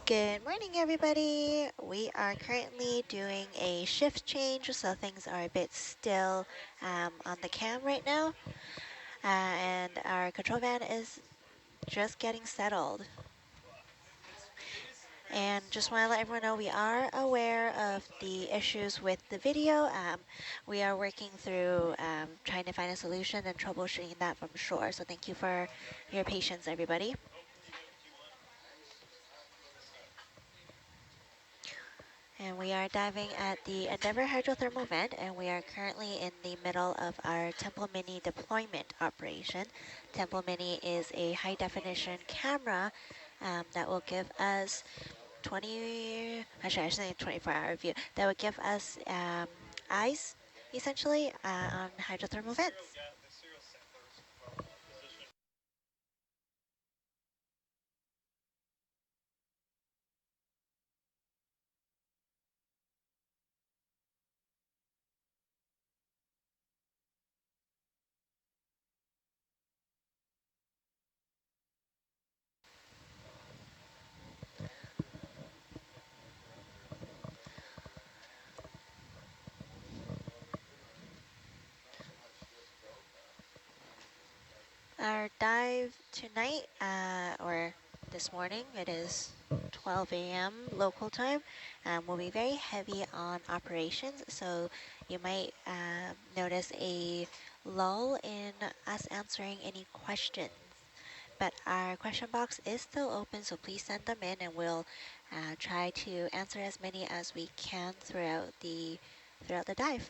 Good morning, everybody. We are currently doing a shift change, so things are a bit still on the cam right now. And our control van is just getting settled. And just want to let everyone know we are aware of the issues with the video. We are working through trying to find a solution and troubleshooting that from shore. So thank you for your patience, everybody. And we are diving at the Endeavour hydrothermal vent, and we are currently in the middle of our Temple Mini deployment operation. Temple Mini is a high-definition camera that will give us 24-hour view, that would give us eyes, essentially, on hydrothermal vents. Our dive tonight, or this morning, it is 12 a.m. local time, will be very heavy on operations, so you might notice a lull in us answering any questions. But our question box is still open, so please send them in, and we'll try to answer as many as we can throughout the dive.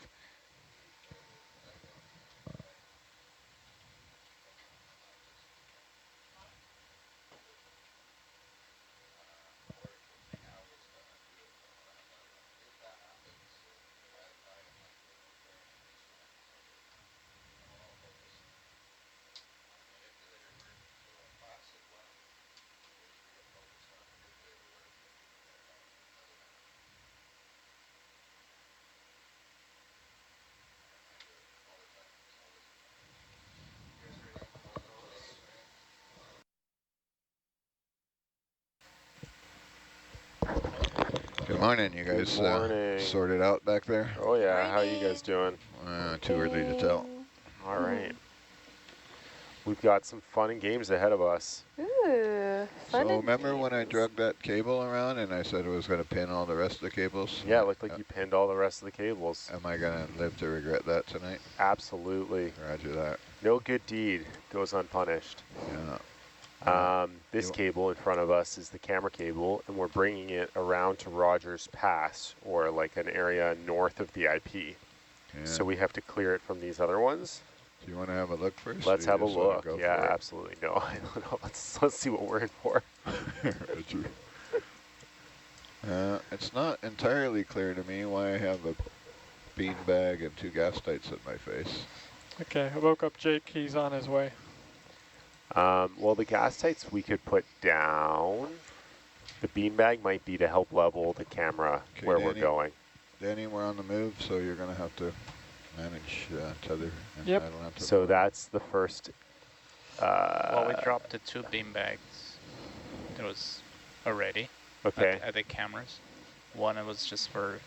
Good morning. You guys sorted out back there? Oh yeah, Morning. how you guys doing? Too early to tell. All right. We've got some fun and games ahead of us. Ooh, fun. So remember when I dragged that cable around and I said I was going to pin all the rest of the cables? Yeah, it looked like you pinned all the rest of the cables. Am I going to live to regret that tonight? Absolutely. Roger that. No good deed goes unpunished. Yeah. This cable in front of us is the camera cable, and we're bringing it around to Rogers Pass, or like an area north of the IP. Yeah. So we have to clear it from these other ones. Do you want to have a look first? Let's have a just look. go Yeah, for it? absolutely. No, I don't know. Let's see what we're in for. Roger. It's not entirely clear to me why I have a beanbag and 2 gas tights in my face. Okay, I woke up Jake. He's on his way. Well, the gas tights we could put down. The beanbag might be to help level the camera where we're going. Danny, we're on the move, so you're going to have to manage tether and Yep. idle onto So the that's the first. Well, we dropped the 2 beanbags. It was already at the cameras. One it was just for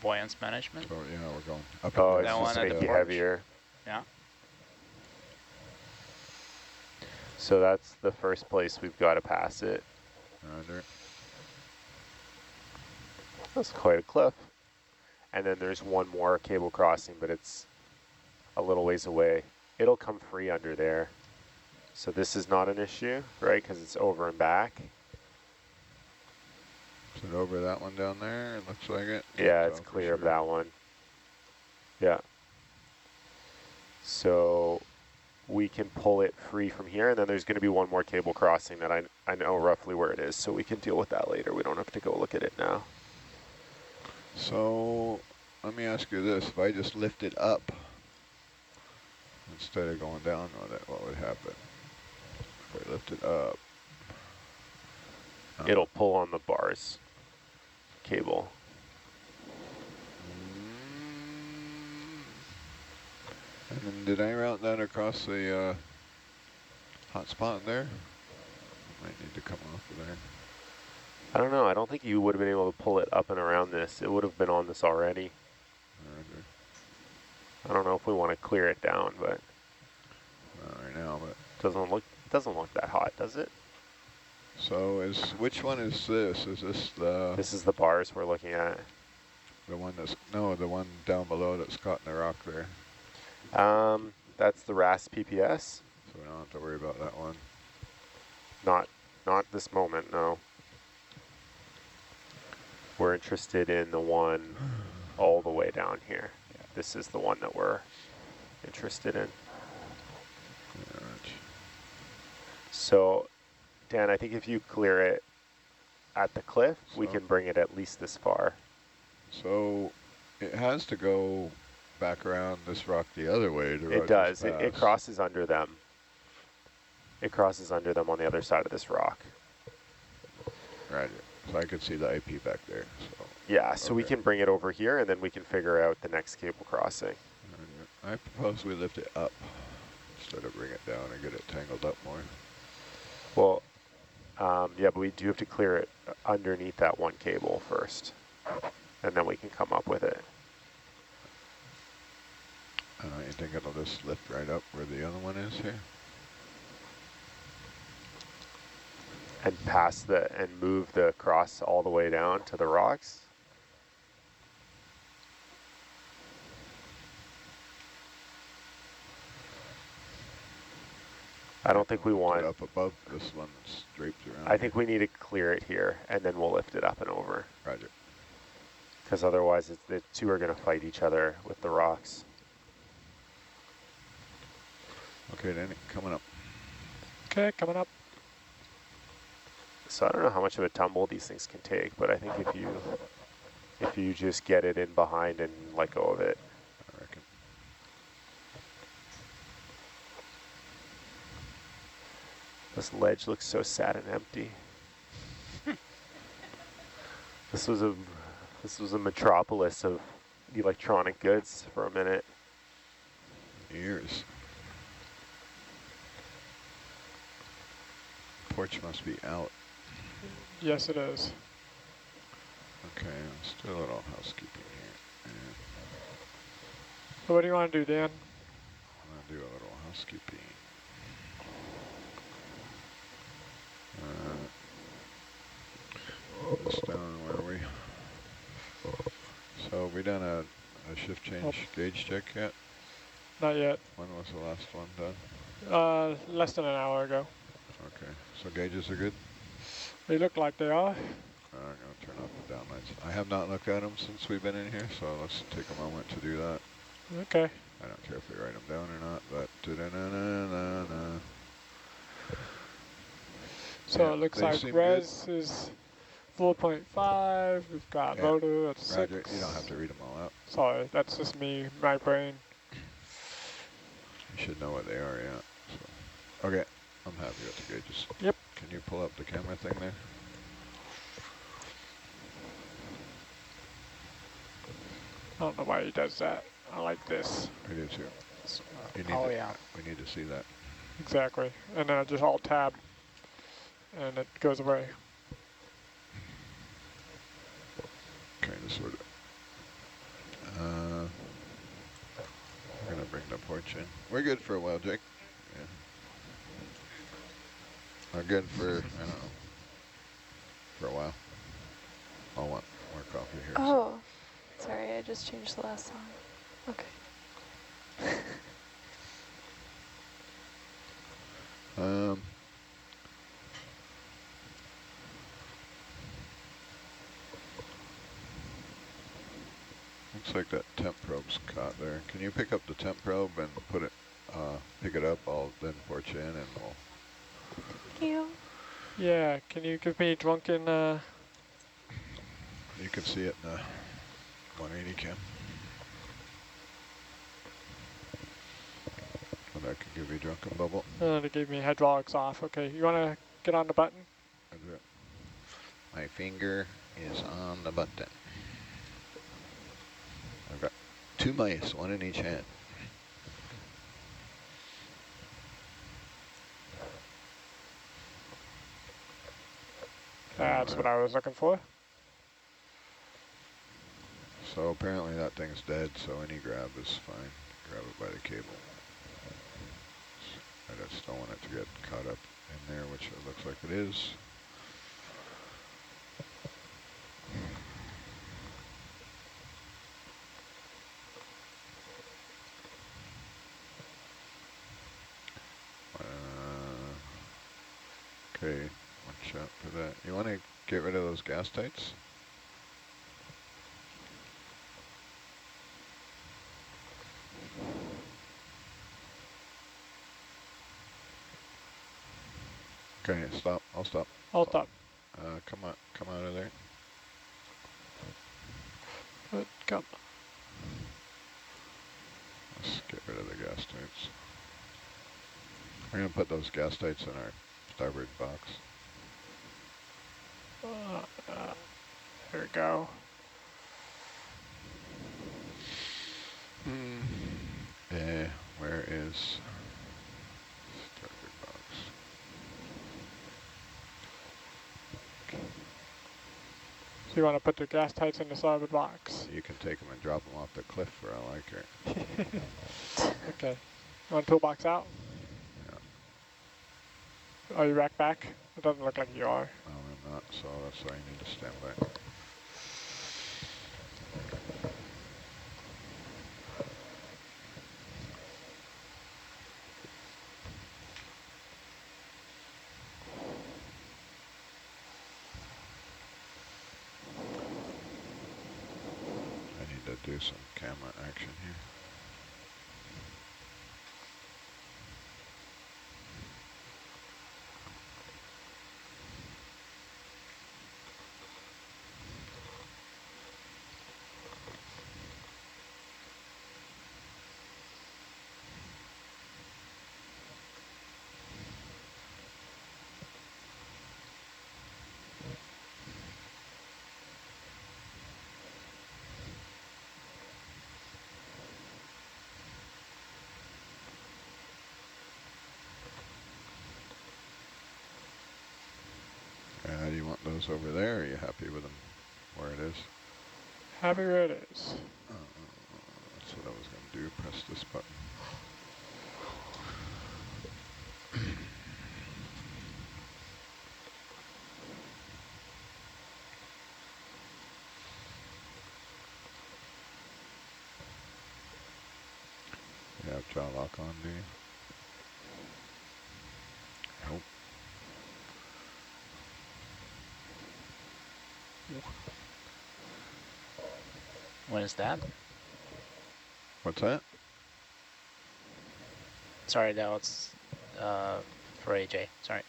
buoyance management. So, yeah, we're going up. Oh, and it's down. just one at make the you porch. heavier. Yeah. So that's the first place we've got to pass it. Roger. That's quite a cliff. And then there's one more cable crossing, but it's a little ways away. It'll come free under there. So this is not an issue, right? Because it's over and back. Is it over that one down there? It looks like it. Yeah, it's clear of that one. Yeah. So we can pull it free from here, and then there's going to be one more cable crossing that I know roughly where it is, so we can deal with that later. We don't have to go look at it now. So let me ask you this. If I just lift it up instead of going down on it, what would happen? If I lift it up. It'll pull on the bars cable. And then did I route that across the hot spot there? Might need to come off of there. I don't know. I don't think you would have been able to pull it up and around this. It would have been on this already. Roger. I don't know if we want to clear it down, but Not right now, but doesn't look that hot, does it? so which one is this? Is this the This is the bars we're looking at. one that's the one down below that's caught in the rock there? That's the RAS PPS. So we don't have to worry about that one. Not this moment, no. We're interested in the one all the way down here. Yeah, this is the one that we're interested in. Right. So, Dan, I think if you clear it at the cliff, we can bring it at least this far. So it has to go back around this rock the other way. It does. It crosses under them. It crosses under them on the other side of this rock. Right. So I could see the IP back there. So. Yeah, so we can bring it over here, and then we can figure out the next cable crossing. I propose we lift it up instead of bring it down and get it tangled up more. Well, yeah, but we do have to clear it underneath that one cable first, and then we can come up with it. You think it'll just lift right up where the other one is here? And and move the cross all the way down to the rocks. I don't think we want up above this one that's draped around. I think we need to clear it here, and then we'll lift it up and over. Roger. Because otherwise the two are going to fight each other with the rocks. Okay, Danny, coming up. Okay, coming up. So I don't know how much of a tumble these things can take, but I think if you just get it in behind and let go of it. I reckon. This ledge looks so sad and empty. This was a metropolis of electronic goods for a minute. Years. Porch must be out. Yes, it is. Okay, let's do a little housekeeping here. So what do you want to do, Dan? I'm going to do a little housekeeping. This down, where are we? So have we done a shift change gauge check yet? Not yet. When was the last one done? Less than an hour ago. Okay, so gauges are good? They look like they are. I'm going to turn off the downlights. I have not looked at them since we've been in here, so let's take a moment to do that. Okay. I don't care if we write them down or not, but da-da-na-na-na-na. So Yeah, it looks they like seem res is 4.5. We've got motor at 6. Roger, you don't have to read them all out. Sorry, that's just me, my brain. You should know what they are, yeah. So, okay, I'm happy with the gauges. Yep. Can you pull up the camera thing there? I don't know why he does that. I like this. I do too. You need yeah. We need to see that. Exactly. And then I just alt tab and it goes away. Kind of, sort of. We're going to bring the porch in. We're good for a while, Jake. Yeah. We're good for, I don't know, for a while. I'll want more coffee here. Oh, sorry, I just changed the last song. Okay. Looks like that temp probe's caught there. Can you pick up the temp probe and put it, pick it up? I'll then porch in and we'll... Thank you. Yeah, can you give me drunken... You can see it in the 180 cam. And I can give you drunken bubble. It gave me hydraulics off. Okay, you want to get on the button? I'll do it. My finger is on the button. I've got 2 mice, 1 in each hand. That's what I was looking for. So apparently that thing's dead, so any grab is fine. Grab it by the cable. I just don't want it to get caught up in there, which it looks like it is. Okay, watch out for that. You want to get rid of those gas tights? Okay, stop. I'll stop. I'll stop. Come on, come out of there. Come. Let's get rid of the gas tights. We're going to put those gas tights in our starboard box. There we go. Where is starboard box? So you want to put the gas tights in the starboard box. You can take them and drop them off the cliff for all I care. Okay. You want the toolbox out? Yeah. Are you racked back? It doesn't look like you are. No, I'm not, so that's why I need to stand by. I need to do some camera action here. Do you want those over there, or are you happy with them where it is? Happy where it is. That's what I was going to do, press this button. You have jaw lock on, do you? Nope. When is that? What's that? Sorry, that was for AJ. Sorry.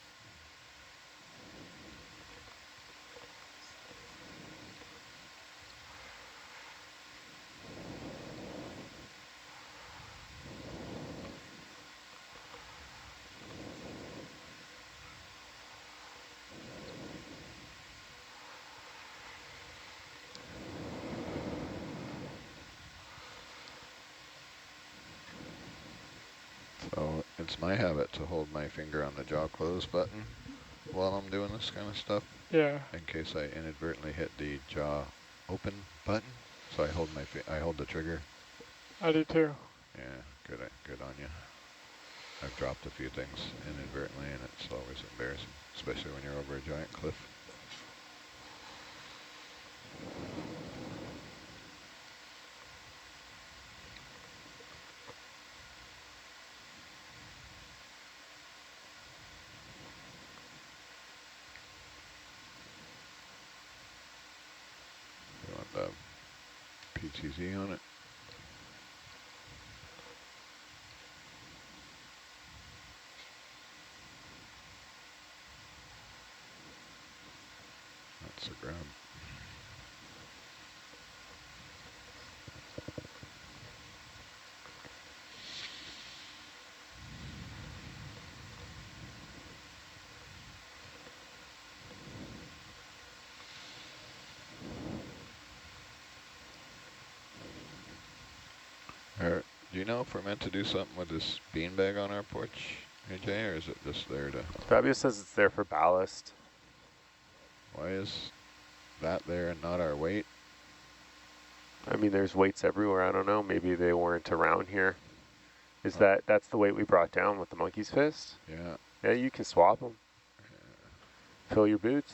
So it's my habit to hold my finger on the jaw close button while I'm doing this kind of stuff. Yeah. In case I inadvertently hit the jaw open button. So I hold the trigger. I do too. Yeah, good on you. I've dropped a few things inadvertently, and it's always embarrassing, especially when you're over a giant cliff. You want the PTZ on it? That's a grab. Do you know if we're meant to do something with this beanbag on our porch, AJ, or is it just there to... Fabio says it's there for ballast. Why is that there and not our weight? I mean, there's weights everywhere. I don't know. Maybe they weren't around here. Is that's the weight we brought down with the monkey's fist? Yeah. Yeah, you can swap them. Fill your boots.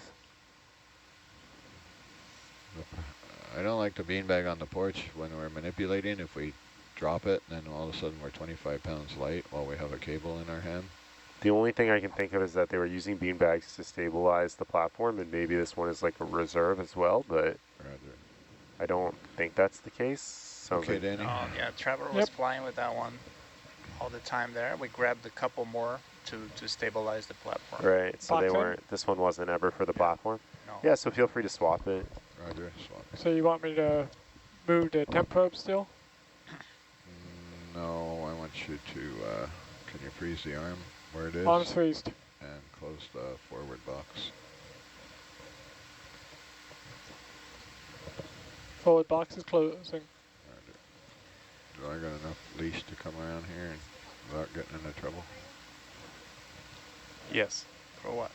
I don't like the beanbag on the porch when we're manipulating. If we drop it, then all of a sudden we're 25 pounds light while we have a cable in our hand. The only thing I can think of is that they were using beanbags to stabilize the platform, and maybe this one is like a reserve as well, but Roger. I don't think that's the case. Sounds Okay, like Danny. Oh, yeah, Trevor was flying with that one all the time there. We grabbed a couple more to stabilize the platform. right, so they Box in? weren't, this one wasn't ever for the platform? No. Yeah, so feel free to swap it. Roger. Swap. So you want me to move the temp probe still? No, I want you to, can you freeze the arm where it is? Arms freezed. And close the forward box. Forward box is closing. Roger. Do I got enough leash to come around here and without getting into trouble? Yes. For what?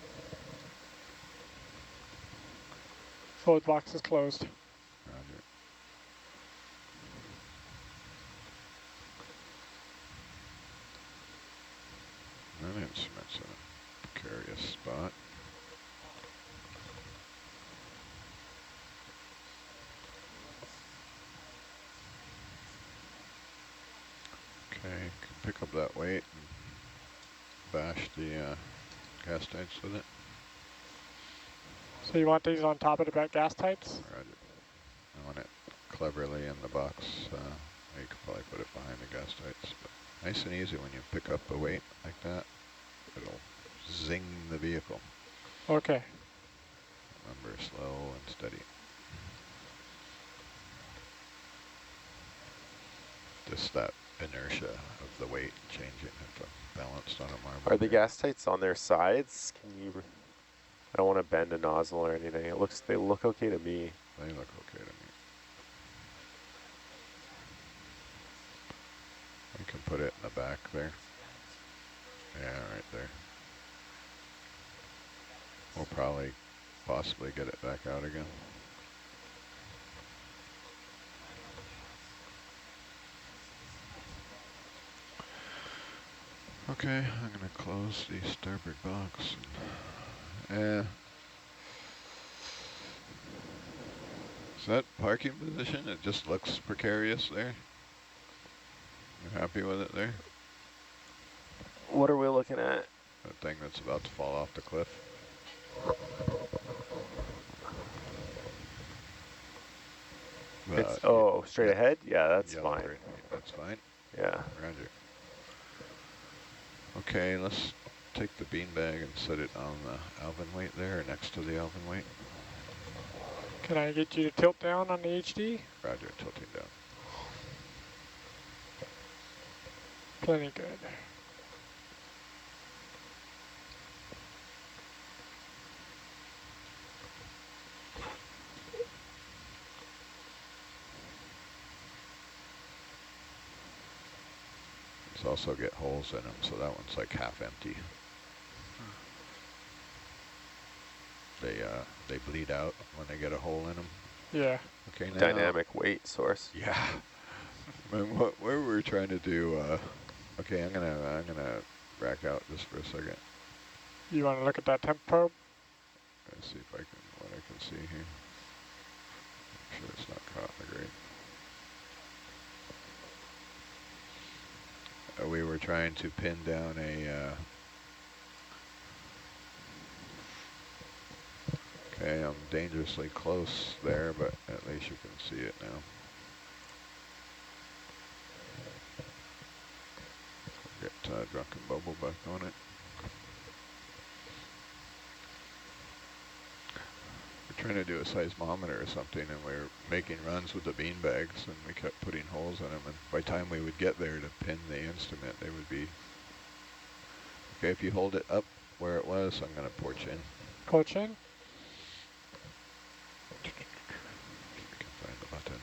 Forward box is closed. Roger. That instrument's in a precarious spot. Okay, can pick up that weight and bash the gas tanks with it. So you want these on top of the gas types? Roger. I want it cleverly in the box. You could probably put it behind the gas tights, but nice and easy when you pick up a weight like that. It'll zing the vehicle. Okay. Remember, slow and steady. Just that inertia of the weight changing if I'm balanced on a marble. Are the gas tights on their sides? Can you, I don't want to bend a nozzle or anything. They look okay to me. They look okay to me. We can put it in the back there. Yeah, right there. We'll probably possibly get it back out again. Okay, I'm going to close the starboard box. Is that parking position? It just looks precarious there. You happy with it there? What are we looking at? That thing that's about to fall off the cliff. It's, oh, straight ahead? Yeah, that's yellow fine. green. That's fine. Yeah. Roger. Okay, let's take the beanbag and set it on the Alvin weight there, or next to the Alvin weight. Can I get you to tilt down on the HD? Roger, tilting down. Plenty good. These also get holes in them, so that one's like half empty. They bleed out when they get a hole in them. Yeah. Okay, now. Dynamic weight source. Yeah. And what we're trying to do. Okay, I'm gonna rack out just for a second. You want to look at that temp probe? Let's see if I can what I can see here. Make sure it's not caught in the grate. We were trying to pin down a. Okay, I'm dangerously close there, but at least you can see it now. Get drunken bubble back on it. We're trying to do a seismometer or something, and we were making runs with the bean bags, and we kept putting holes in them, and by the time we would get there to pin the instrument, they would be... Okay, if you hold it up where it was, I'm going to porch in. Porch in? I can find the button.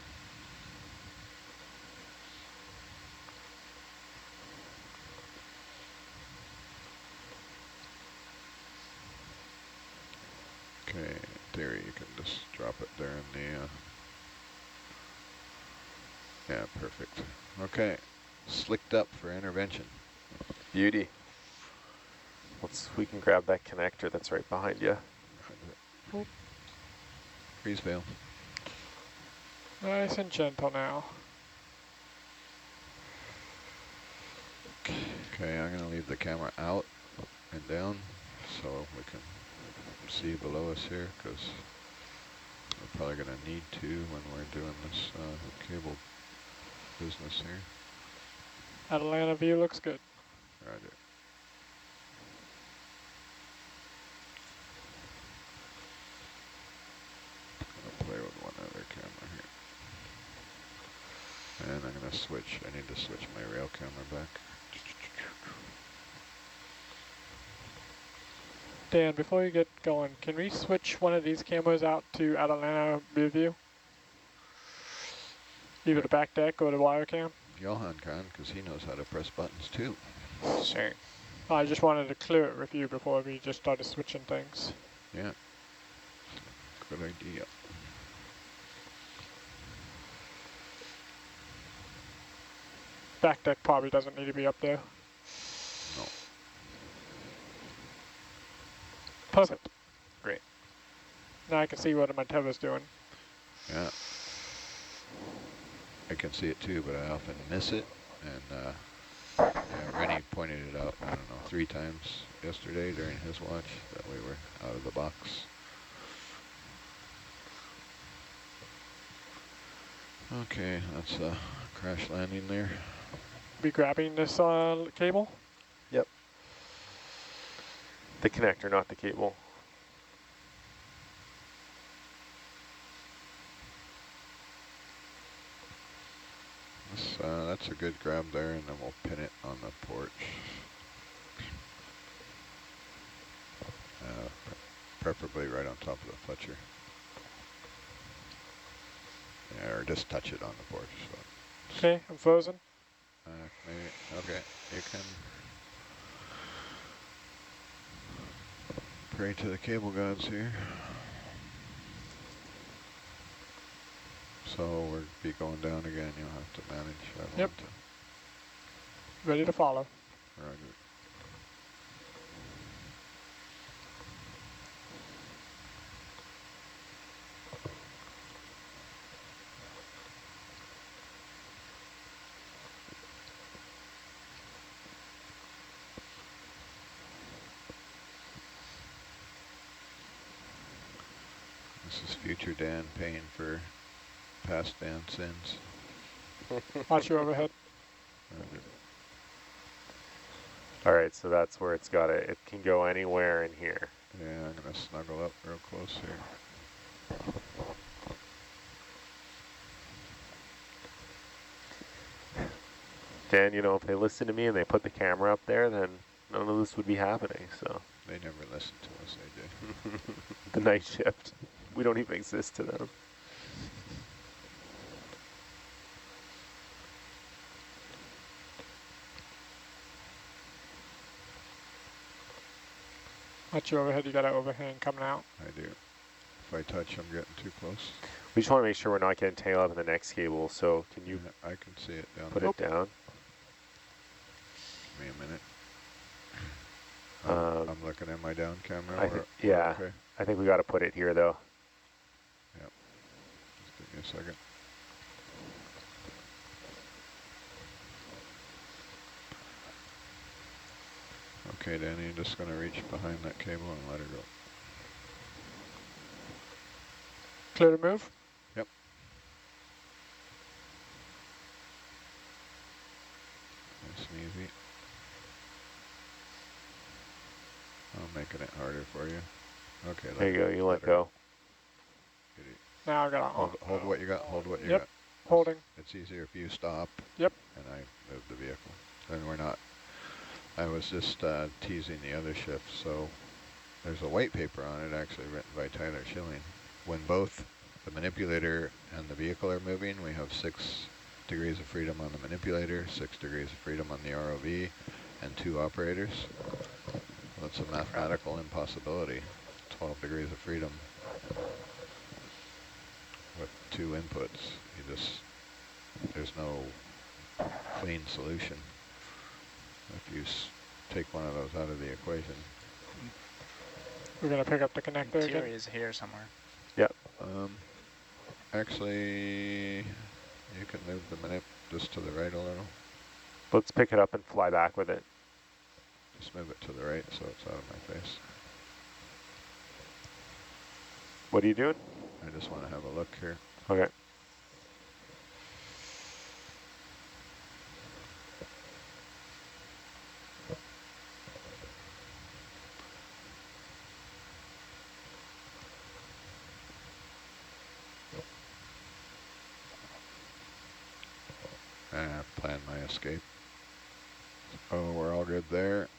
Okay, theory, you can just drop it there in the, yeah, perfect. Okay, slicked up for intervention. Beauty. We can grab that connector that's right behind you. Freeze fail. Nice and gentle now. Okay, I'm going to leave the camera out and down so we can see below us here, because we're probably going to need to when we're doing this cable business here. Atlanta view looks good. Roger. I'll play with one other camera here. And I'm going to switch. I need to switch my rail camera back. Dan, before you get going, can we switch one of these cameras out to Atlanta view? Either the back deck or the wire cam? Johan can, because he knows how to press buttons too. Sure. I just wanted to clear it with you before we just started switching things. Yeah. Good idea. Back deck probably doesn't need to be up there. No. Perfect. Great. Now I can see what my tether's doing. Yeah. I can see it too, but I often miss it. And yeah, Rennie pointed it out, I don't know, 3 times yesterday during his watch that we were out of the box. Okay, that's a crash landing there. Be grabbing this cable? Yep. The connector, not the cable. That's a good grab there, and then we'll pin it on the porch. Preferably right on top of the Fletcher. Yeah, or just touch it on the porch. So. Okay, I'm frozen. Maybe, okay, you can pray to the cable gods here. So we'll be going down again. You'll have to manage that. Yep. Ready to follow. Roger. This is future Dan paying for past Dan sins. Watch your overhead. Roger. All right, so that's where it's got it. It can go anywhere in here. Yeah, I'm going to snuggle up real close here. Dan, you know, if they listen to me and they put the camera up there, then none of this would be happening, so. They never listen to us, they do. The night shift. We don't even exist to them. Watch your overhead, you got an overhang coming out. I do. If I touch, I'm getting too close. We just want to make sure we're not getting tangled up in the next cable, so can you I can see it down put there. it down? Give me a minute. I'm looking at my down camera. Yeah, okay. I think we got to put it here, though. Yep. Just give me a second. Okay, Danny, you're just going to reach behind that cable and let her go. Clear to move? Yep. Nice and easy. I'm making it harder for you. Okay. There you go, you let go. Now I got to Hold what you got, hold what you Yep. got. Holding. It's easier if you stop. Yep. And I move the vehicle. Then we're not. I was just teasing the other shift, so there's a white paper on it actually written by Tyler Schilling. When both the manipulator and the vehicle are moving, we have 6 degrees of freedom on the manipulator, 6 degrees of freedom on the ROV, and 2 operators. That's a mathematical impossibility. 12 degrees of freedom two inputs. There's no clean solution if you take one of those out of the equation. We're going to pick up the connector again? Theory is here somewhere. Yep. Actually, you can move the manip just to the right a little. Let's pick it up and fly back with it. Just move it to the right so it's out of my face. What are you doing? I just want to have a look here. Okay. Plan my escape. Oh, we're all good there.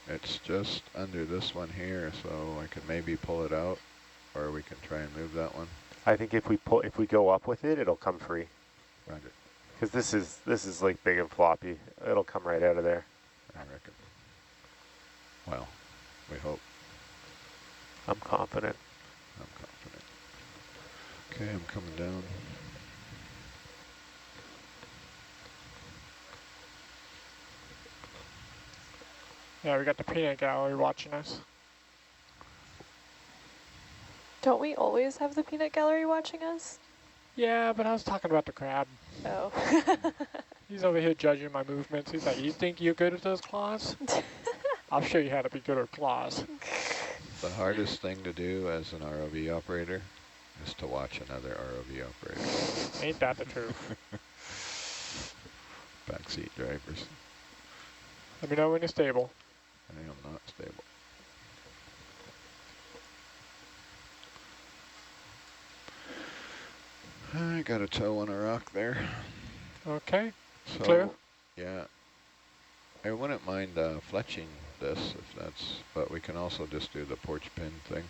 It's just under this one here, so I can maybe pull it out, or we can try and move that one. I think if we go up with it, it'll come free. Roger. Because this is like big and floppy. It'll come right out of there. I reckon. Well, we hope. I'm confident. I'm confident. Okay, I'm coming down. Yeah, we got the peanut gallery watching us. Don't we always have the peanut gallery watching us? Yeah, but I was talking about the crab. Oh. He's over here judging my movements. He's like, you think you're good at those claws? I'll show you how to be good at claws. The hardest thing to do as an ROV operator is to watch another ROV operator. Ain't that the truth? Backseat drivers. Let me know when you're stable. I am not stable. I got a toe on a rock there. Okay, So, clear? Yeah. I wouldn't mind fletching this if that's, but we can also just do the porch pin thing.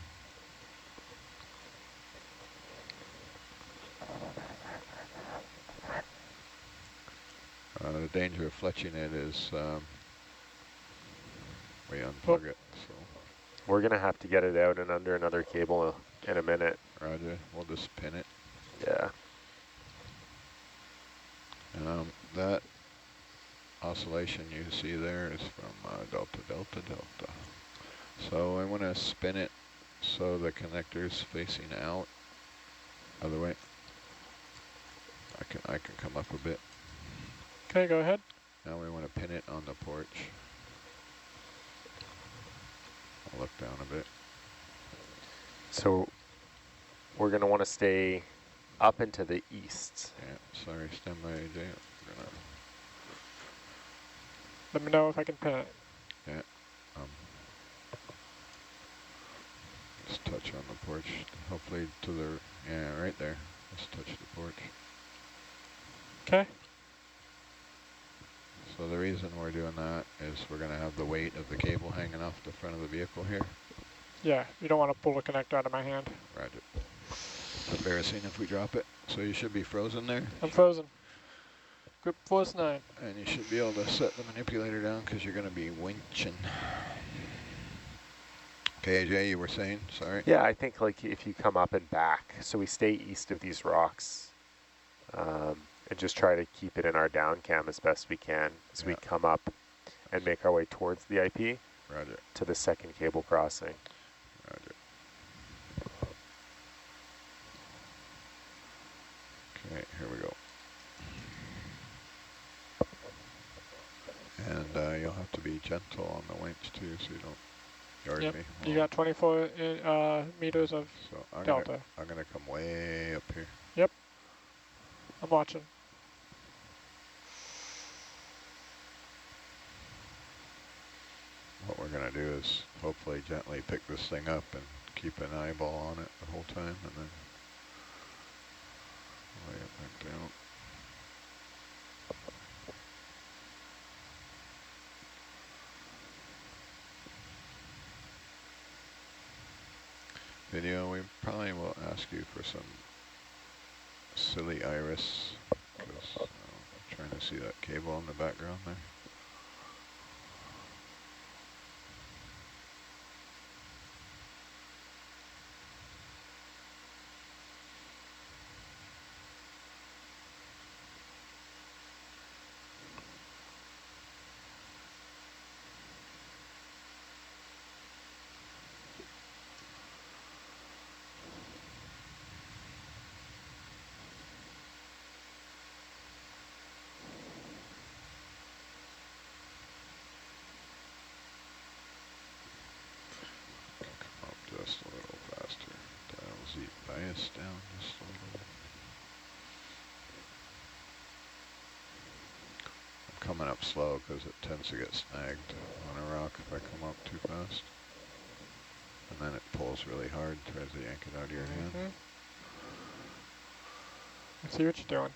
The danger of fletching it is we unplug it. So We're going to have to get it out and under another cable in a minute. Roger, we'll just pin it. Yeah. That oscillation you see there is from delta, delta, delta. So I want to spin it so the connector's facing out. Other way. I can come up a bit. Okay, go ahead. Now we want to pin it on the porch. I'll look down a bit. So we're going to want to stay up and to the east. Yeah, sorry, stand by AJ. Let me know if I can pin it. Yeah. Just touch on the porch. Hopefully to the, yeah, right there. Just touch the porch. Okay. So the reason we're doing that is we're going to have the weight of the cable hanging off the front of the vehicle here. Yeah, you don't want to pull the connector out of my hand. Roger. Embarrassing if we drop it. So you should be frozen there. I'm frozen. Grip force 9. And you should be able to set the manipulator down because you're going to be winching. Okay, AJ, you were saying, sorry? Yeah, I think like if you come up and back, so we stay east of these rocks and just try to keep it in our down cam as best we can as we come up and make our way towards the IP. Roger. To the second cable crossing. Roger. Okay, here we go. And you'll have to be gentle on the winch too, so you don't yard me. You got 24 meters of so delta. I'm gonna come way up here. Yep. I'm watching. What we're gonna do is hopefully gently pick this thing up and keep an eyeball on it the whole time, and then lay it back down. Video, we probably will ask you for some silly iris, because I'm trying to see that cable in the background there. bias down just a little. I'm coming up slow because it tends to get snagged on a rock if I come up too fast. And then it pulls really hard, tries to yank it out of your hand. I see what you're doing.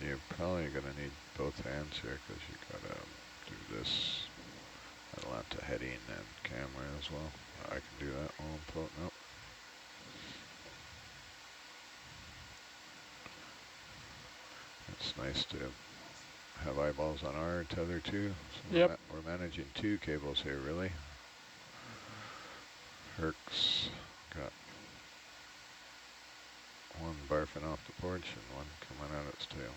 You're probably going to need both hands here because you got to do this. A lot to heading and camera as well. I can do that while I'm floating up. It's nice to have eyeballs on our tether too. So Yep. we're managing two cables here, really. Herc's got one barfing off the porch and one coming out its tail.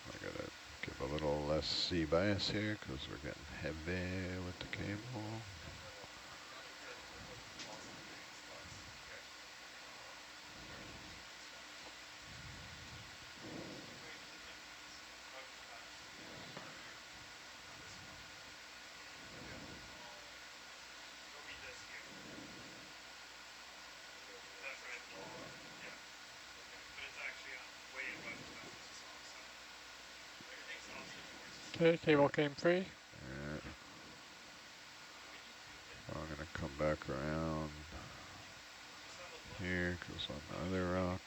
I gotta give a little less C bias here because we're getting heavy with the cable. Okay, cable came free. Alright. I'm gonna come back around here because on the other rock.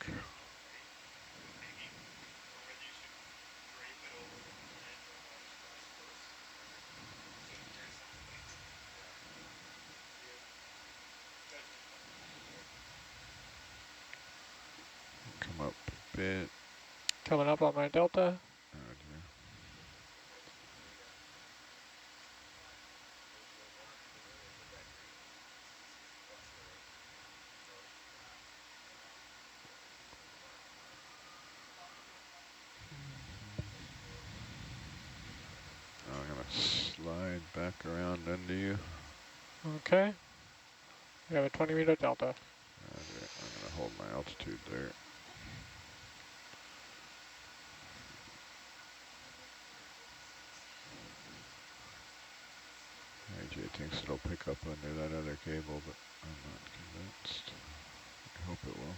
Come up a bit. Coming up on my delta. Roger. I'm gonna slide back around under you. Okay. We have a 20-meter delta. Roger. I'm gonna hold my altitude there. AJ thinks it'll pick up under that other cable, but I'm not convinced. I hope it will.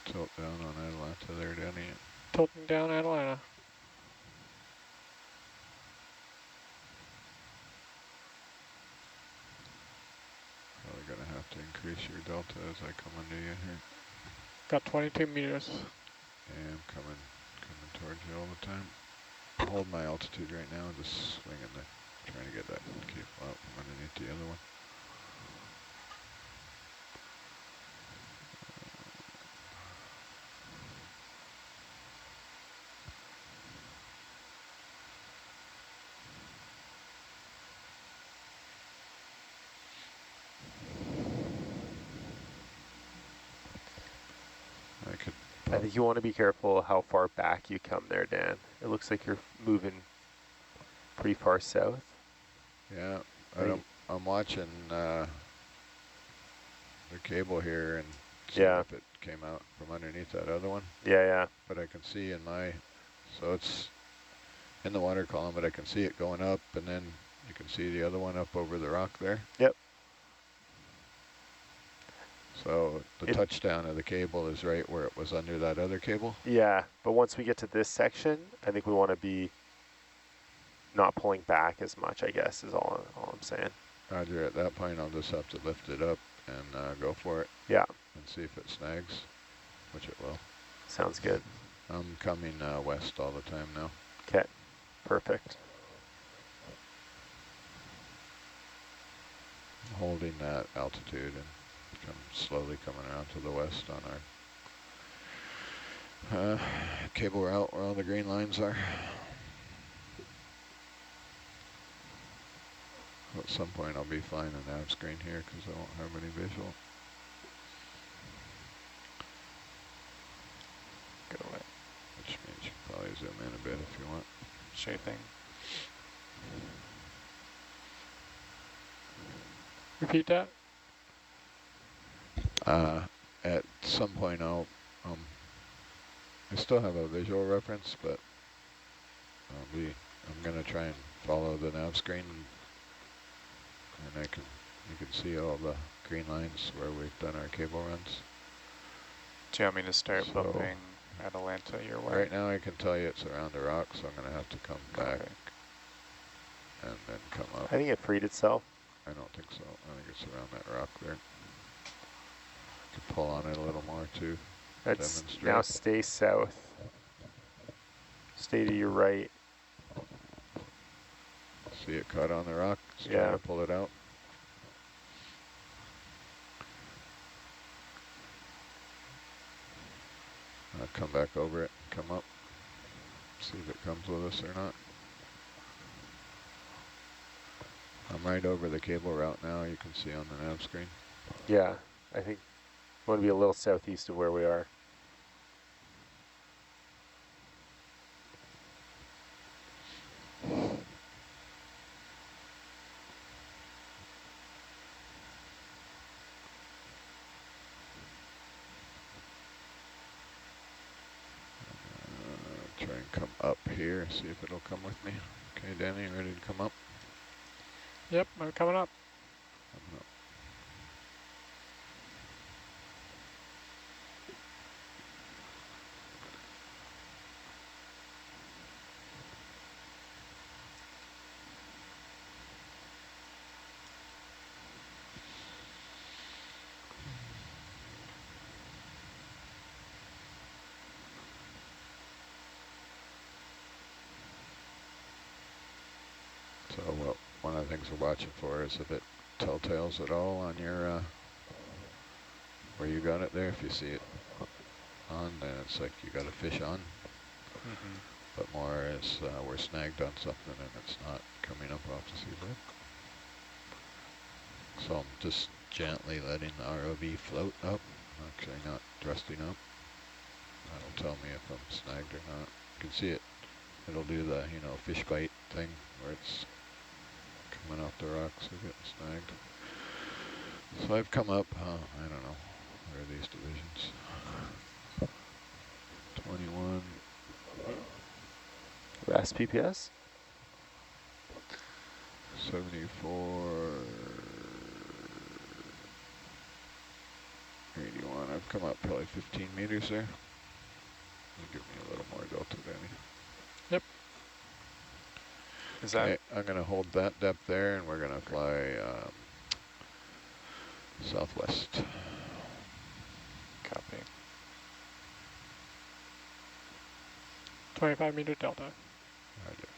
Tilt down on Atalanta there, Danny. Tilting down Atalanta. Probably gonna have to increase your delta as I come under you here. Got 22 meters. Yeah, I'm coming towards you all the time. Hold my altitude right now, just swinging trying to get that cable out from underneath the other one. I think you want to be careful how far back you come there, Dan. It looks like you're moving pretty far south. Yeah, I'm watching the cable here and see if it came out from underneath that other one. Yeah. But I can see so it's in the water column, but I can see it going up, and then you can see the other one up over the rock there. Yep. So the touchdown of the cable is right where it was under that other cable? Yeah, but once we get to this section, I think we want to be not pulling back as much, I guess, is all I'm saying. Roger, at that point I'll just have to lift it up and go for it. Yeah. And see if it snags. which it will. Sounds good. I'm coming west all the time now. Okay, perfect. Holding that altitude and slowly coming around to the west on our cable route where all the green lines are. At some point I'll be flying a nav screen here because I won't have any visual. Go away. Which means you can probably zoom in a bit if you want. Shaping. Repeat that. At some point I still have a visual reference, but I'm gonna try and follow the nav screen, and you can see all the green lines where we've done our cable runs. Do you want me to start bumping Atalanta your way? Right now I can tell you it's around the rock, so I'm gonna have to come back and then come up. I think it freed itself. I don't think so. I think it's around that rock there. Could pull on it a little more too. Let's Demonstrate. now stay south. Stay to your right. See it cut on the rock? Let's try Yeah. to pull it out. I'll come back over it, come up, see if it comes with us or not. I'm right over the cable route now, you can see on the nav screen. Yeah, I think we want to be a little southeast of where we are. Try and come up here, see if it'll come with me. Okay, Danny, ready to come up? Yep, I'm coming up. Coming up. So one of the things we're watching for is if it telltales at all on your, where you got it there. If you see it on, then it's like you got a fish on. But more as we're snagged on something and it's not coming up off the seabed. So I'm just gently letting the ROV float up, actually not thrusting up. That'll tell me if I'm snagged or not. You can see it. It'll do the, fish bite thing where it's coming off the rocks or getting snagged. So I've come up, I don't know, where are these divisions? 21. RAS PPS? 74. 81. I've come up probably 15 meters there. Give me a little more delta, Danny. Yep. Is that? Okay, I'm going to hold that depth there, and we're going to fly southwest. Copy. 25-meter delta. Roger.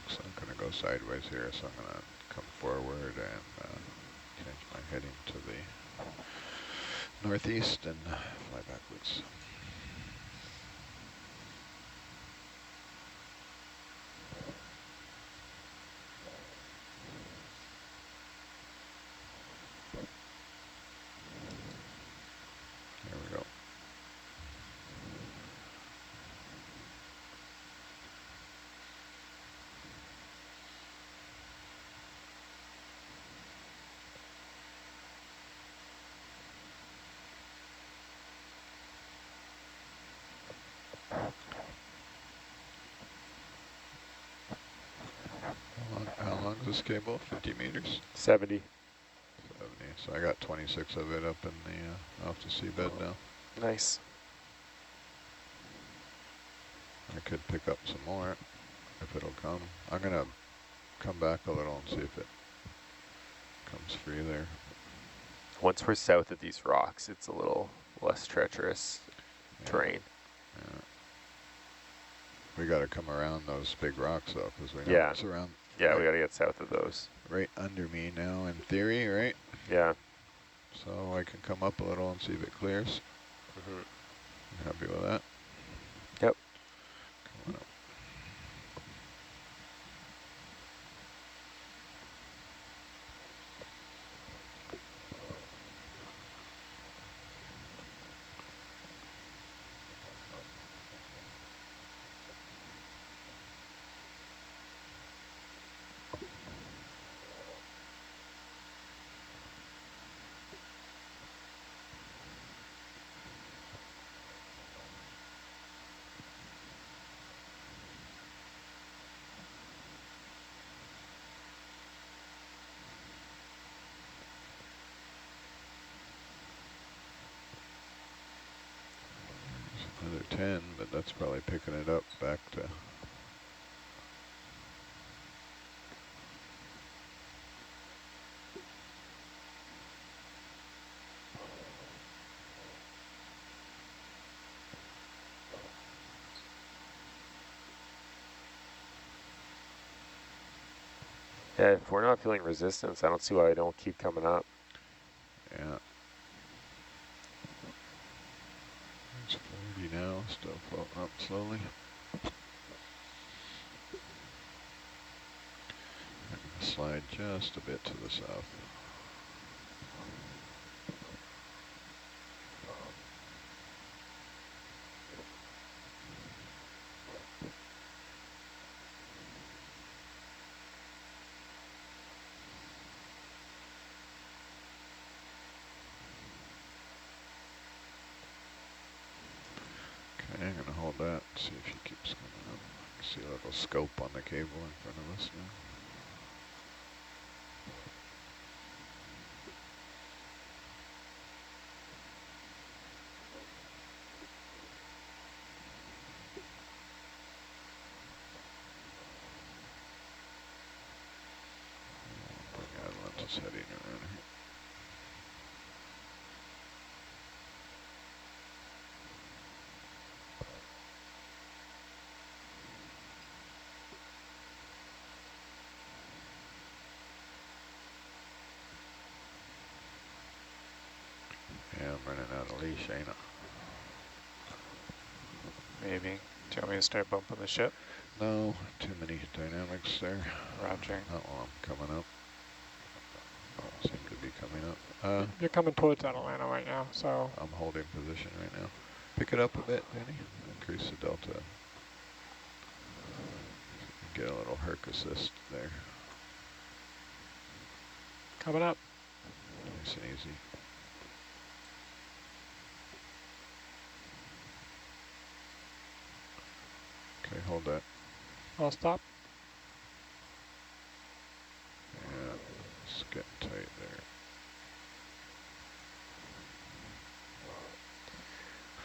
I'm going to go sideways here, so I'm going to come forward and change my heading to the northeast and fly backwards. There we go. this cable? 50 meters? 70. 70. So I got 26 of it up in the off the seabed now. Nice. I could pick up some more if it'll come. I'm gonna come back a little and see if it comes free there. Once we're south of these rocks, it's a little less treacherous terrain. Yeah. We got to come around those big rocks though, because we know it's around. Yeah, right, we got to get south of those. Right under me now, in theory, right? Yeah. So I can come up a little and see if it clears. Happy with that? Yep. Coming up. Another 10, but that's probably picking it up back to. Yeah, if we're not feeling resistance, I don't see why I don't keep coming up. Yeah. It's 40 now, still floating up slowly. I'm going to slide just a bit to the south. Okay, I'm going to hold that, see if he keeps coming up. I can see a little scope on the cable in front of us now. Bring Atlantis heading around here. Yeah, I'm running out of leash, ain't I? Maybe. Do you want me to start bumping the ship? No, too many dynamics there. Roger. Not while I'm coming up. Don't seem to be coming up. You're coming towards Atlanta right now, so. I'm holding position right now. Pick it up a bit, Danny. Increase the delta. Get a little Herc assist there. Coming up. Nice and easy. Okay, hold that. I'll stop. Yeah, it's getting tight there.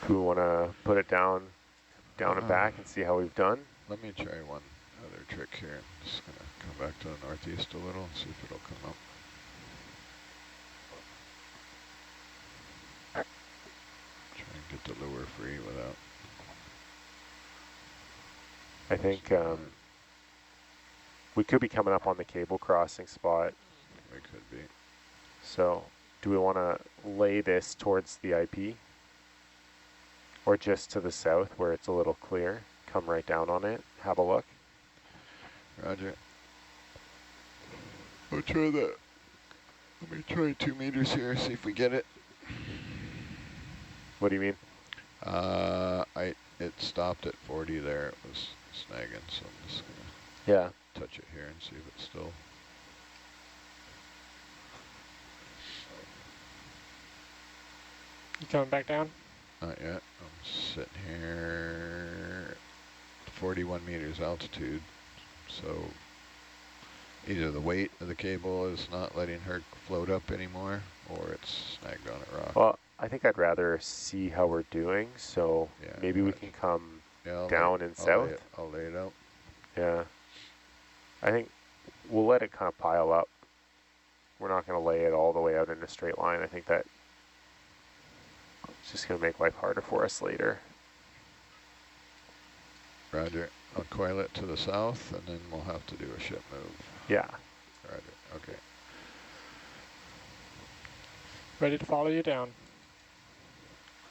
Do we want to put it down and back and see how we've done? Let me try one other trick here. I'm just going to come back to the northeast a little and see if it'll come up. Try and get the lure free without. I think we could be coming up on the cable crossing spot. We could be. So do we want to lay this towards the IP? Or just to the south where it's a little clear? Come right down on it, have a look. Roger. I'll try that. Let me try 2 meters here, see if we get it. What do you mean? It stopped at 40 there. It was snagging, so I'm just gonna touch it here and see if it's still. You coming back down? Not yet. I'm sitting here 41 meters altitude, so Either the weight of the cable is not letting her float up anymore, or it's snagged on a rock. Well, I think I'd rather see how we're doing, so Yeah, maybe we can come yeah, down and south. I'll lay it out. Yeah. I think we'll let it kind of pile up. We're not going to lay it all the way out in a straight line. I think that it's just going to make life harder for us later. Roger. I'll coil it to the south, and then we'll have to do a ship move. Yeah. Roger. Okay. Ready to follow you down.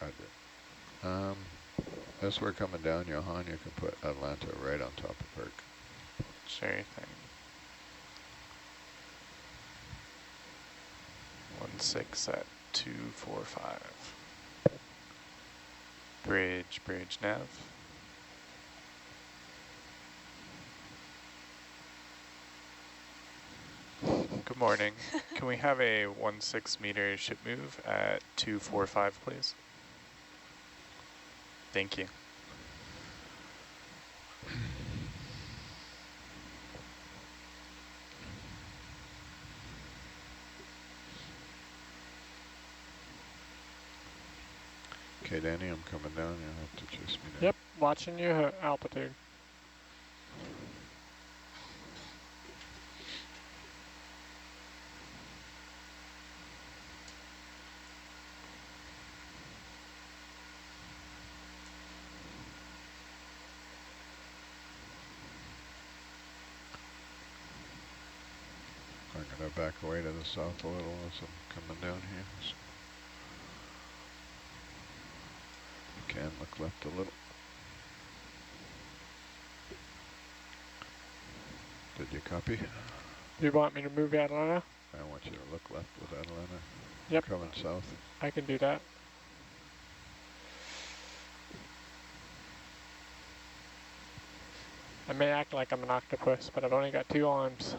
Roger. As we're coming down, Johan, you can put Atlanta right on top of Perk. Sure thing. 16 at 245. Bridge nav. Good morning. Can we have a 16 meter ship move at 245, please? Thank you. Okay, Danny, I'm coming down. You'll have to chase me down. Yep, watching your altitude. I'm going to back away to the south a little as I'm coming down here. So you can look left a little. Did you copy? Do you want me to move Atlanta? I want you to look left with Atlanta. Yep. Coming south. I can do that. I may act like I'm an octopus, but I've only got 2 arms.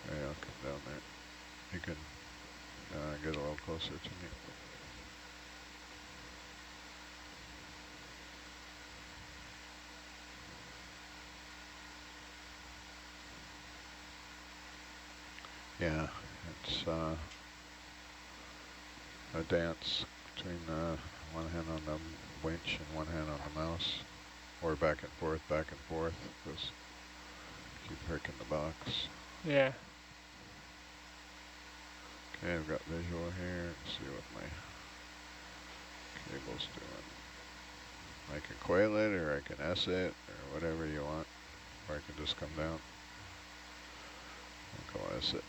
Okay, I'll come down there. You can get a little closer to me. Yeah, it's a dance between one hand on the winch and one hand on the mouse, or back and forth, because keep hurting the box. Yeah. Okay, I've got visual here. Let's see what my cable's doing. I can coil it, or I can S it, or whatever you want, or I can just come down and go S it.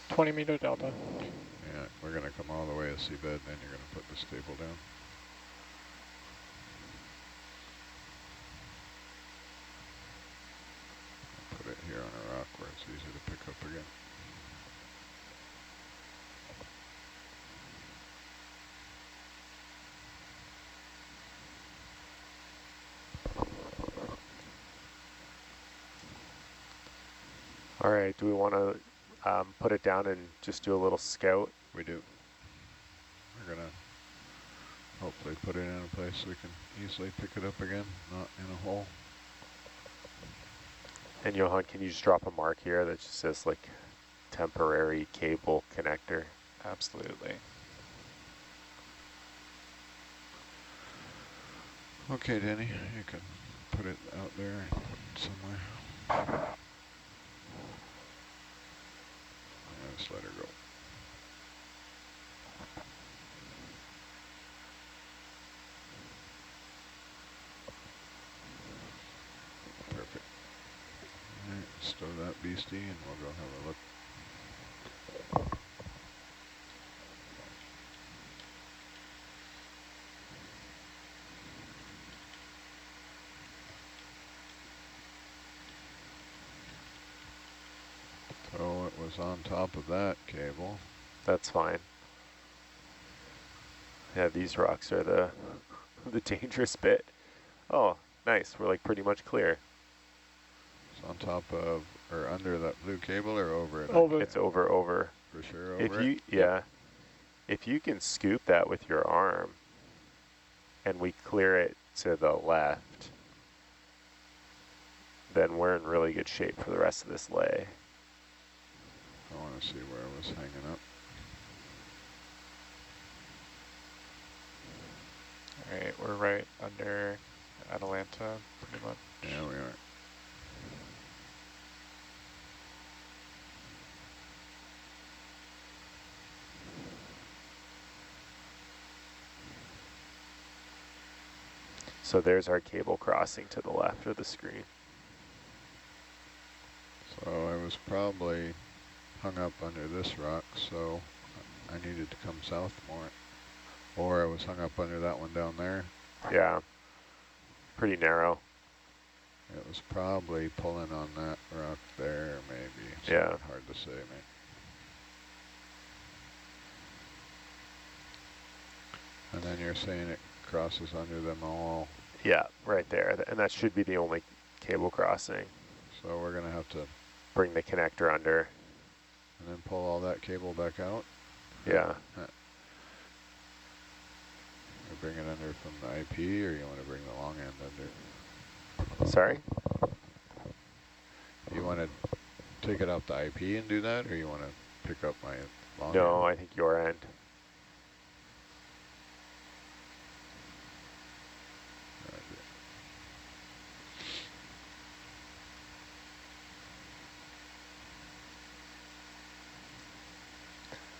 $20-meter delta. Yeah, we're going to come all the way to seabed, then you're going to put the stable down. Put it here on a rock where it's easy to pick up again. All right, do we want to put it down and just do a little scout? We do. We're going to hopefully put it in a place we can easily pick it up again, not in a hole. And Johan, can you just drop a mark here that just says like temporary cable connector? Absolutely. Okay, Danny, you can put it out there somewhere. Yeah, just let her go. Perfect. All right, stow that beastie and we'll go have a look. So it was on top of that cable. That's fine. Yeah, these rocks are the the dangerous bit. Oh, nice. We're like pretty much clear. It's on top of, or under that blue cable or over it? Over. It's over. For sure If over it? you, yeah, if you can scoop that with your arm and we clear it to the left, then we're in really good shape for the rest of this lay. I want to see where it was hanging up. All right, we're right under Atalanta, pretty much. Yeah, we are. So there's our cable crossing to the left of the screen. So I was probably hung up under this rock, so I needed to come south more. Or I was hung up under that one down there. Yeah, pretty narrow. It was probably pulling on that rock there, maybe. It's Yeah. hard to say, man. And then you're saying it crosses under them all. Yeah, right there. And that should be the only cable crossing. So we're going to have to bring the connector under. And then pull all that cable back out? Yeah. You bring it under from the IP, or you want to bring the long end under? Sorry? You want to take it out the IP and do that, or you want to pick up my long end? No, I think your end.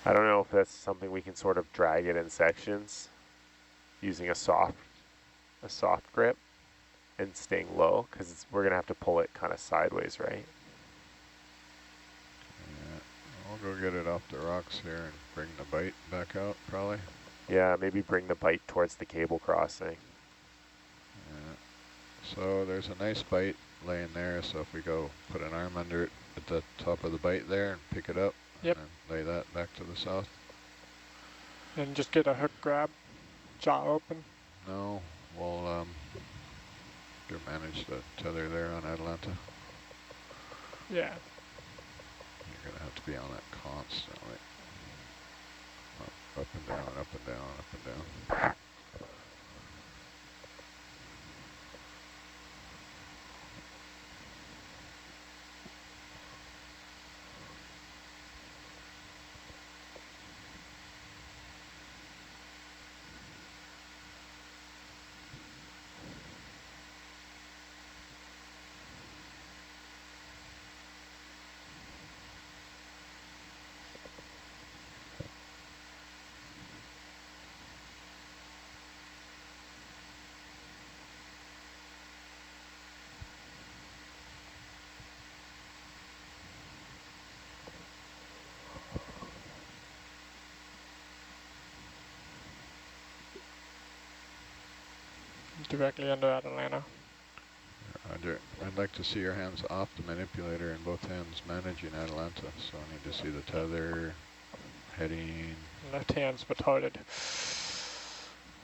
I don't know if that's something we can sort of drag it in sections using a soft grip and staying low, because we're going to have to pull it kind of sideways, right? Yeah, I'll go get it off the rocks here and bring the bite back out, probably. Yeah, maybe bring the bite towards the cable crossing. Yeah. So there's a nice bite laying there, so if we go put an arm under it at the top of the bite there and pick it up, Yep. and lay that back to the south. And just get a hook grab, jaw open. No, we'll manage the tether there on Atalanta. Yeah. You're gonna have to be on that constantly. Up and down, up and down, up and down. Directly under Atalanta. Roger. I'd like to see your hands off the manipulator and both hands managing Atalanta. So I need to see the tether, heading. Left hand's retarded.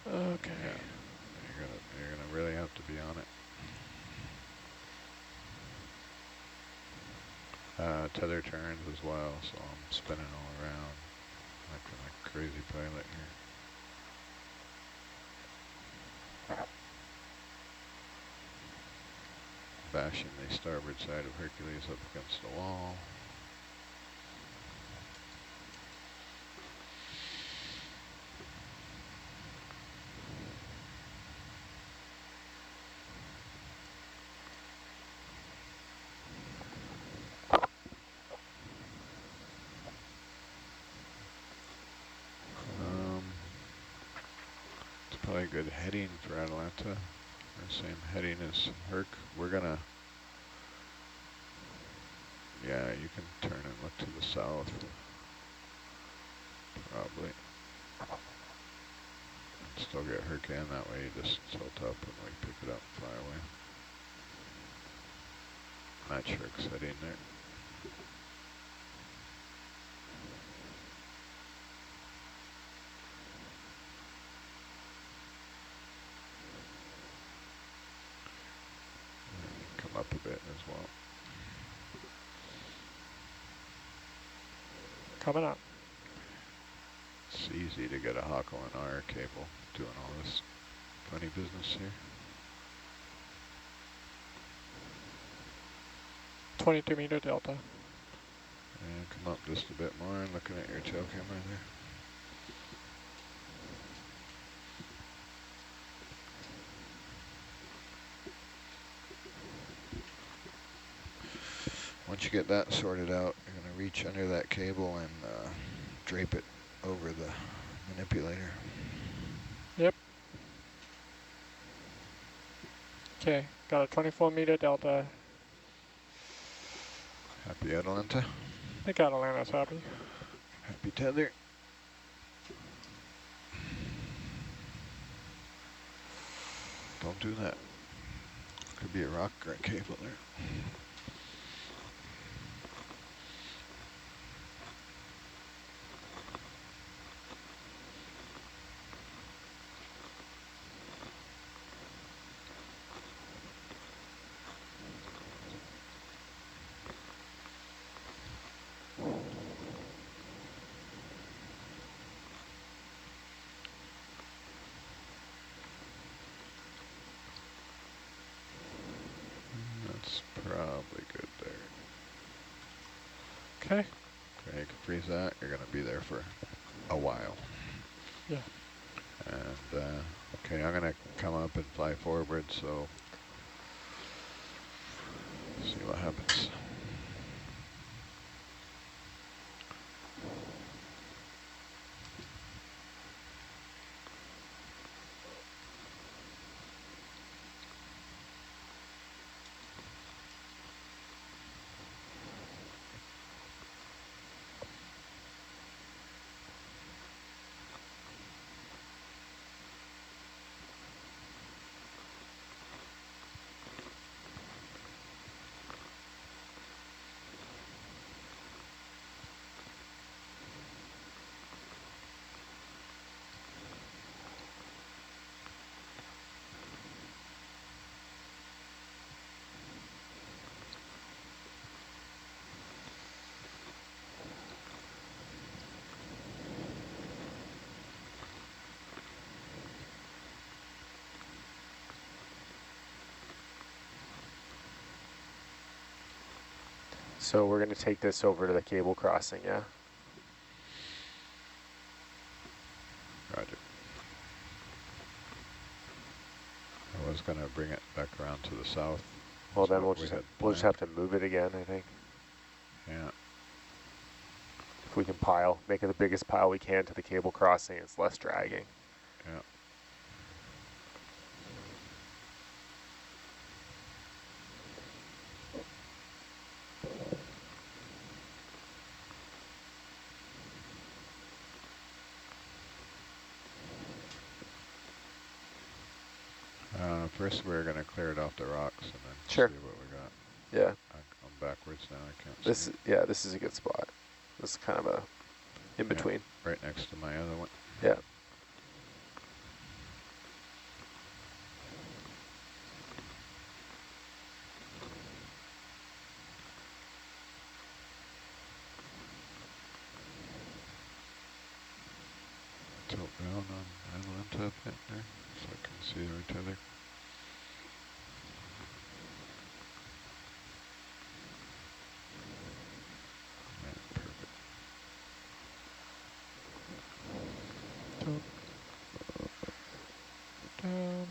Okay. Yeah. You're gonna really have to be on it. Tether turns as well, so I'm spinning all around like a crazy pilot here. Bashing the starboard side of Hercules up against the wall. It's probably good heading for Atalanta. Or same heading as Herc. We're gonna, yeah, you can turn and look to the south. Probably. And still get Herc in, that way you just tilt up and we pick it up and fly away. Not sure Herc's heading there. Come up a bit as well. Coming up. It's easy to get a Hawkle and R cable doing all this funny business here. 22-meter delta. And come up just a bit more. I'm looking at your tail camera there. Once you get that sorted out, you're going to reach under that cable and drape it over the manipulator. Yep. Okay, got a 24-meter delta. Happy Atalanta? I think Atalanta's happy. Happy tether. Don't do that. Could be a rock cable there. That's probably good there. Okay. Okay, you can freeze that. You're going to be there for a while. Yeah. And, okay, I'm going to come up and fly forward, so see what happens. So we're going to take this over to the cable crossing, yeah? Roger. I was going to bring it back around to the south. Well, That's then what we'll just have to move it again, I think. Yeah. If we can pile, make it the biggest pile we can to the cable crossing, it's less dragging. Yeah. First we're going to clear it off the rocks and then Sure. see what we got. Yeah. I'm backwards now, I can't This see. yeah, this is a good spot. This is kind of a in between. Yeah, right next to my other one. Yeah. Tilt down on Atalanta a bit there so I can see the tether. Yeah, perfect. Down.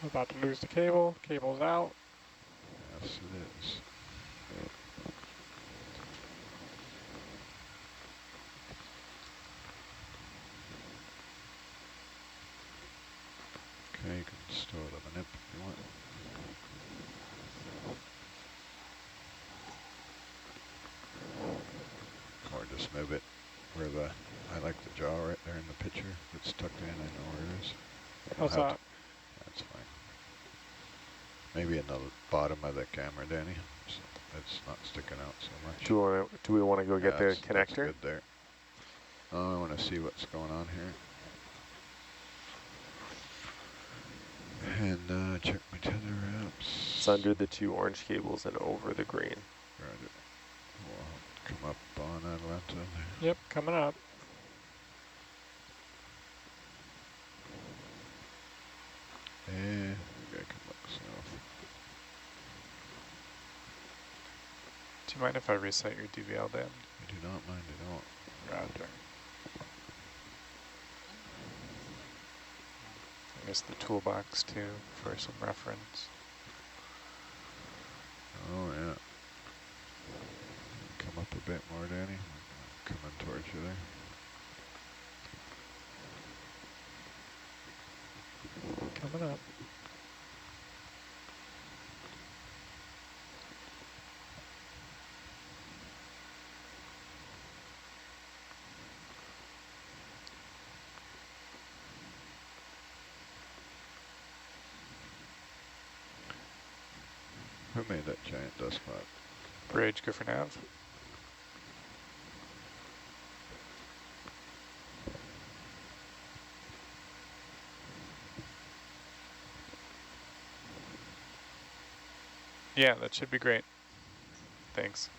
We're about to lose the cable. Cable's out. Yes, it is. Okay, you can stow it up a nip if you want. Or just move it where I like the jaw right there in the picture. If it's tucked in, I know where it is. How's that? That's fine. Maybe in the bottom of the camera, Danny, so it's not sticking out so much. Do we want to go get the That's connector? good there. Oh, I want to see what's going on here. And check my tether wraps. It's under the 2 orange cables and over the green. Roger. We'll come up on Atlanta. Yep, coming up. And we gotta come back south. Do you mind if I reset your DVL then? I do not mind at all. Roger. I guess the toolbox too for some reference. Oh yeah. Come up a bit more, Danny. Coming towards you there. Coming up. Who made that giant dust cloud? Bridge, go for nav. Yeah, that should be great. Thanks.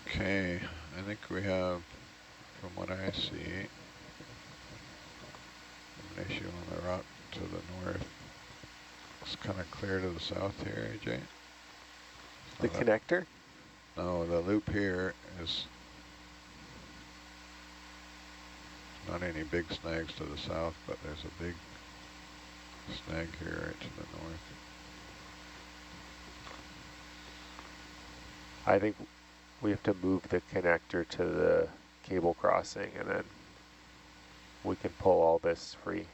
Okay, I think we have, from what I see, an issue on the rock to the north. It's kind of clear to the south here, AJ. The connector? No, the loop here is not any big snags to the south, but there's a big snag here right to the north. I think we have to move the connector to the cable crossing and then we can pull all this free.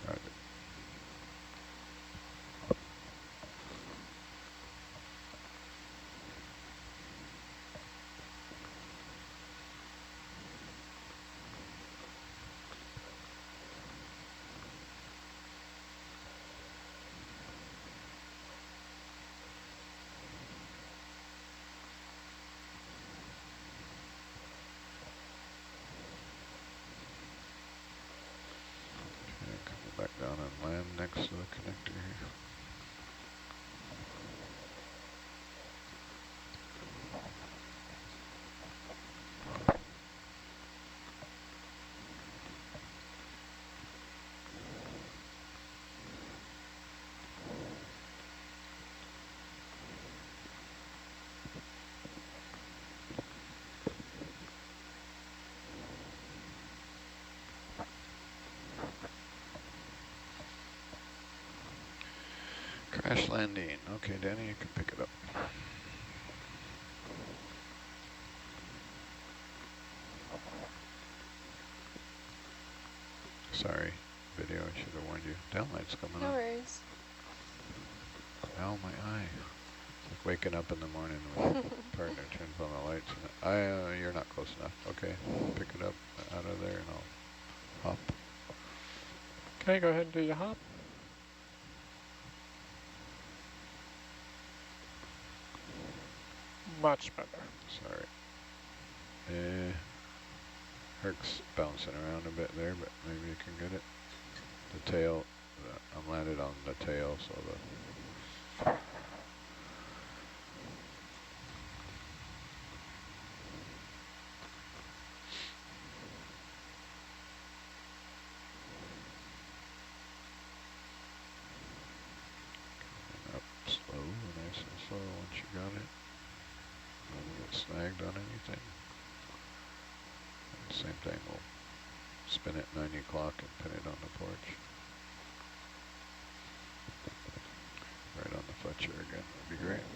Right. Coming back down and land next to the connector here. Crash landing. Okay, Danny, you can pick it up. Sorry, video, I should have warned you. Downlight's coming No on. worries. Ow, my eye. It's like waking up in the morning when your partner turns on the lights. And you're not close enough. Okay, pick it up out of there and I'll hop. Okay, go ahead and do your hop. Much better. Sorry. Herc's bouncing around a bit there, but maybe you can get it. The tail, I'm landed on the tail, so the... Up slow, nice and slow once you got it. Don't get snagged on anything. And same thing, we'll spin it 90 o'clock and pin it on the porch. Right on the Fletcher again, would be great.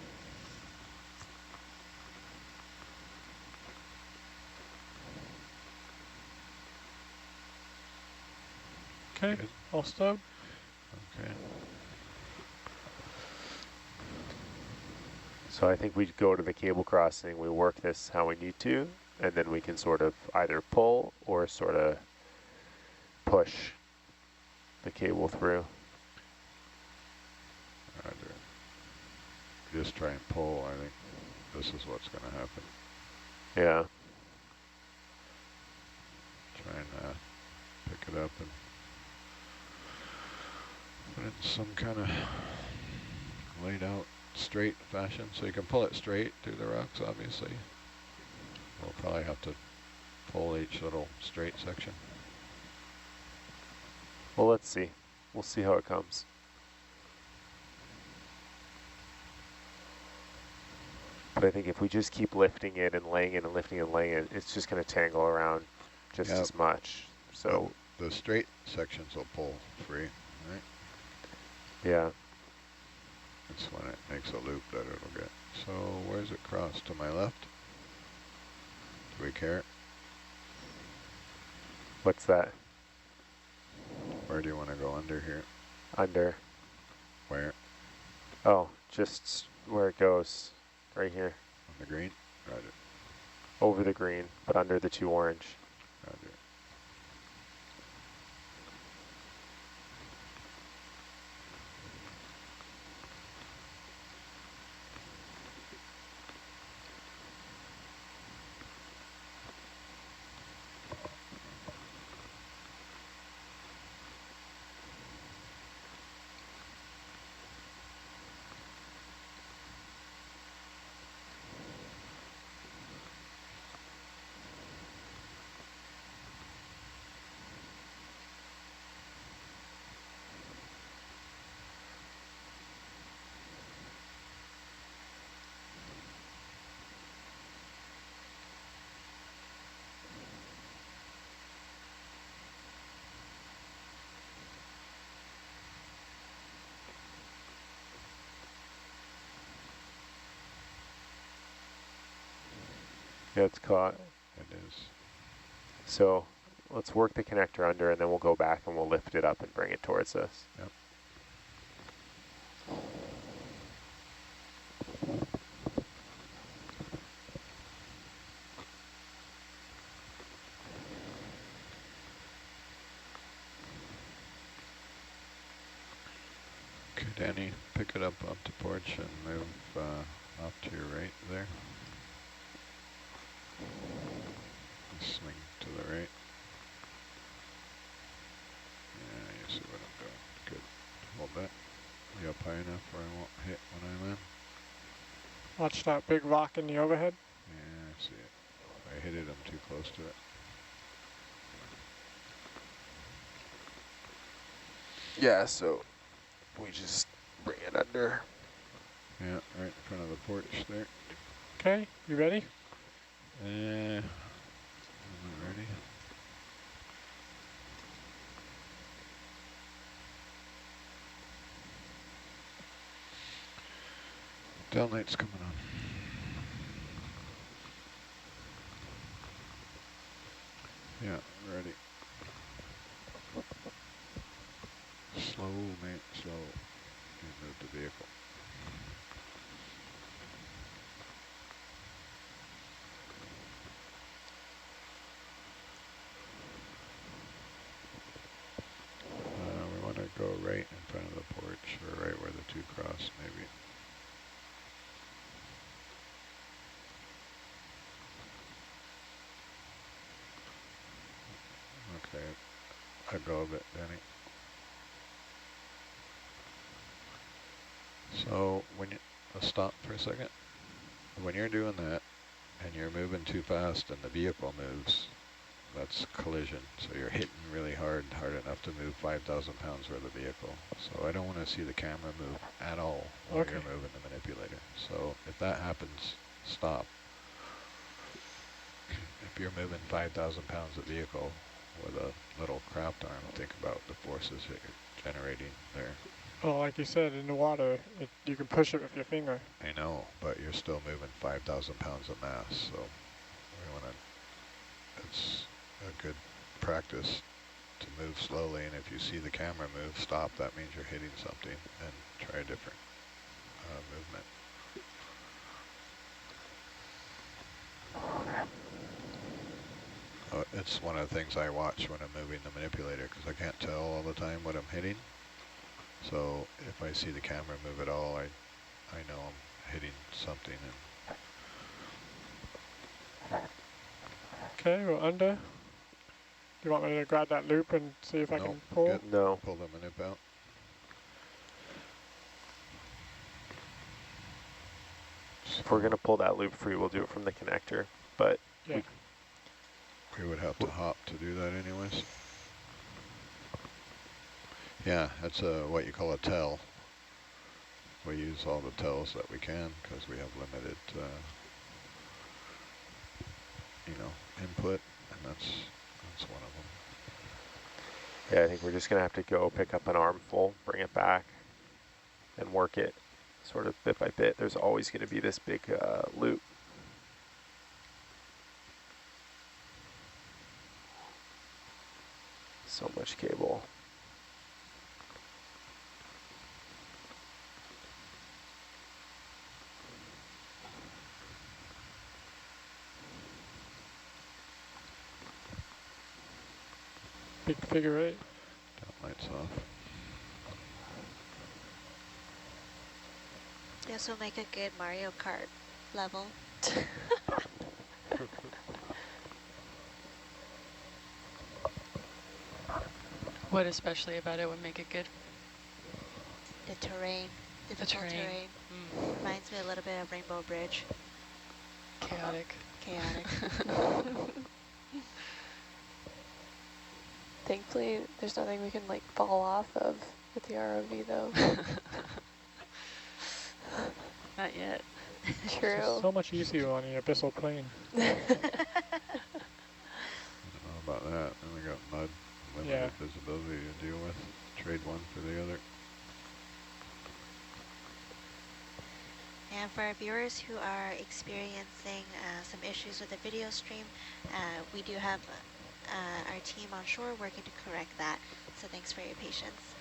Okay, Good. all stowed. Okay. So I think we go to the cable crossing, we work this how we need to, and then we can sort of either pull or sort of push the cable through. Roger. Just try and pull, I think this is what's going to happen. Yeah. Try and pick it up and put it in some kind of laid out straight fashion. So you can pull it straight through the rocks, obviously. We'll probably have to pull each little straight section. Well, let's see. We'll see how it comes. But I think if we just keep lifting it and laying it and lifting it and laying it, it's just going to tangle around just as much. So the straight sections will pull free, right? Yeah. It's when it makes a loop that it'll get. So where's it cross? To my left? Do we care? What's that? Where do you want to go under here? Under. Where? Oh, just where it goes. Right here. On the green? Roger. Over the green, but under the 2 orange. Roger. Yeah, it's caught. It is. So let's work the connector under, and then we'll go back and we'll lift it up and bring it towards us. Yep. Okay, Danny, pick it up off the porch and move off to your right there. Swing to the right. Yeah, you see what I'm doing. Good. Hold that. You up high enough where I won't hit when I land? Watch that big rock in the overhead. Yeah, I see it. If I hit it, I'm too close to it. Yeah, so we just bring it under. Yeah, right in front of the porch there. Okay, you ready? Am I ready? Tail light's coming on. Yeah, ready. Slow, mate, slow. And move the vehicle. We want to go right in front of the porch, or right where the 2 cross, maybe. Okay, let go of it, Danny. So when you, let's stop for a second. When you're doing that and you're moving too fast and the vehicle moves, that's collision. So you're hitting really hard enough to move 5,000 pounds worth of vehicle. So I don't want to see the camera move at all while you're moving the manipulator. So if that happens, stop. If you're moving 5,000 pounds of vehicle with a little craft arm, think about the forces that you're generating there. Oh, like you said, in the water, you can push it with your finger. I know, but you're still moving 5,000 pounds of mass, so we want to, it's a good practice to move slowly, and if you see the camera move, stop. That means you're hitting something, and try a different movement. It's one of the things I watch when I'm moving the manipulator, because I can't tell all the time what I'm hitting. So if I see the camera move at all, I know I'm hitting something. And okay, we're under. Do you want me to grab that loop and see if I Nope, can pull? No. pull the manip out. If we're going to pull that loop free, we'll do it from the connector. But Yeah. we would have to hop to do that anyways. Yeah, that's what you call a tell. We use all the tells that we can because we have limited, you know, input, and that's one of them. yeah, I think we're just going to have to go pick up an armful, bring it back, and work it sort of bit by bit. There's always going to be this big loop. So much cable. Big figure 8. That lights off. This will make a good Mario Kart level. What especially about it would make it good? The terrain, difficult terrain. Reminds me a little bit of Rainbow Bridge. Chaotic. Chaotic. Thankfully, there's nothing we can like fall off of with the ROV though. Not yet. True. It's so much easier on the abyssal plane. I don't know about that. Then we got mud, limited visibility to deal with. Trade one for the other. And for our viewers who are experiencing some issues with the video stream, we do have our team on shore working to correct that. So thanks for your patience.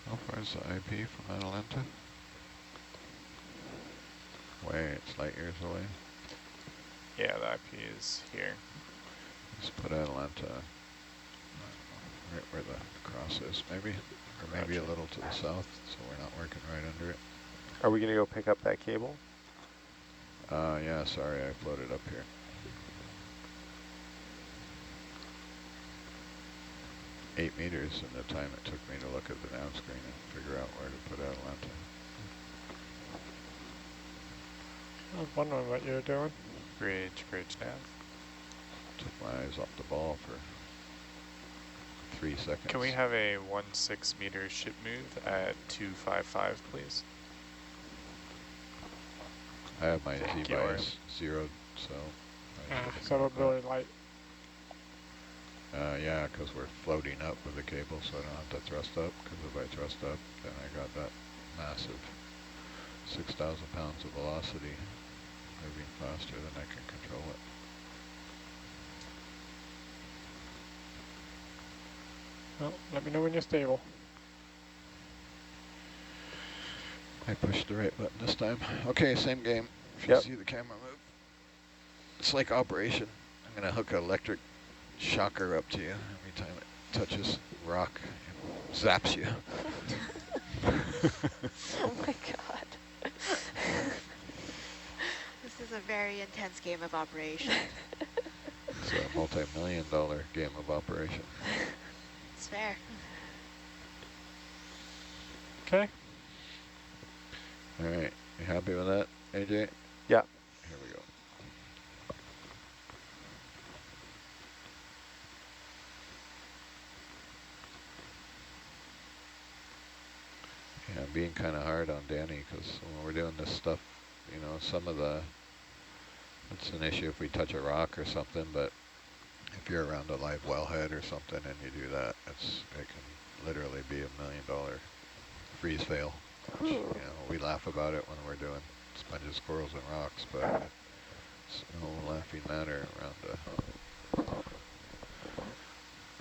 How far is the IP from Atalanta? Way, it's light years away. Yeah, the IP is here. Let's put Atalanta right where the cross is, maybe? Or maybe a little to the south, so we're not working right under it. Are we going to go pick up that cable? Yeah, sorry, I floated up here. $8 meters in the time it took me to look at the nav screen and figure out where to put Atalanta. I was wondering what you were doing. Bridge nav. Took my eyes off the ball for 3 seconds. Can we have a 1.6 meter ship move at 255, please? I have my Thank Z-bias zeroed, so. So we're really light. Yeah, because we're floating up with the cable, so I don't have to thrust up, because if I thrust up, then I got that massive 6,000 pounds of velocity moving faster than I can control it. Well, let me know when you're stable. I pushed the right button this time. Okay, same game. If you see the camera move, it's like operation. I'm going to hook an electric shocker up to you every time it touches rock and zaps you. Oh my god. This is a very intense game of operation. It's a multi-million-dollar game of operation. It's fair. Okay. All right, you happy with that, AJ? Yeah. Here we go. Yeah, I'm being kind of hard on Danny because when we're doing this stuff, you know, some of the, it's an issue if we touch a rock or something, but if you're around a live wellhead or something and you do that, it can literally be $1 million freeze fail. Which, you know, we laugh about it when we're doing sponges, squirrels, and rocks, but it's no laughing matter around